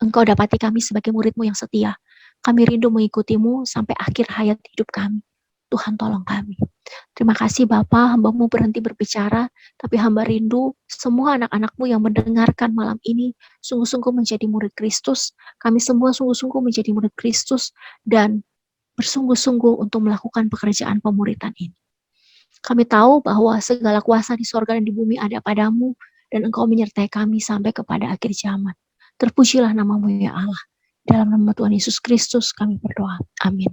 Speaker 1: Engkau dapati kami sebagai murid-Mu yang setia. Kami rindu mengikuti-Mu sampai akhir hayat hidup kami. Tuhan tolong kami. Terima kasih Bapa, hamba-Mu berhenti berbicara, tapi hamba rindu semua anak-anak-Mu yang mendengarkan malam ini sungguh-sungguh menjadi murid Kristus. Kami semua sungguh-sungguh menjadi murid Kristus dan bersungguh-sungguh untuk melakukan pekerjaan pemuritan ini. Kami tahu bahwa segala kuasa di sorga dan di bumi ada padamu, dan Engkau menyertai kami sampai kepada akhir zaman. Terpujilah nama-Mu ya Allah. Dalam nama Tuhan Yesus Kristus kami berdoa. Amin.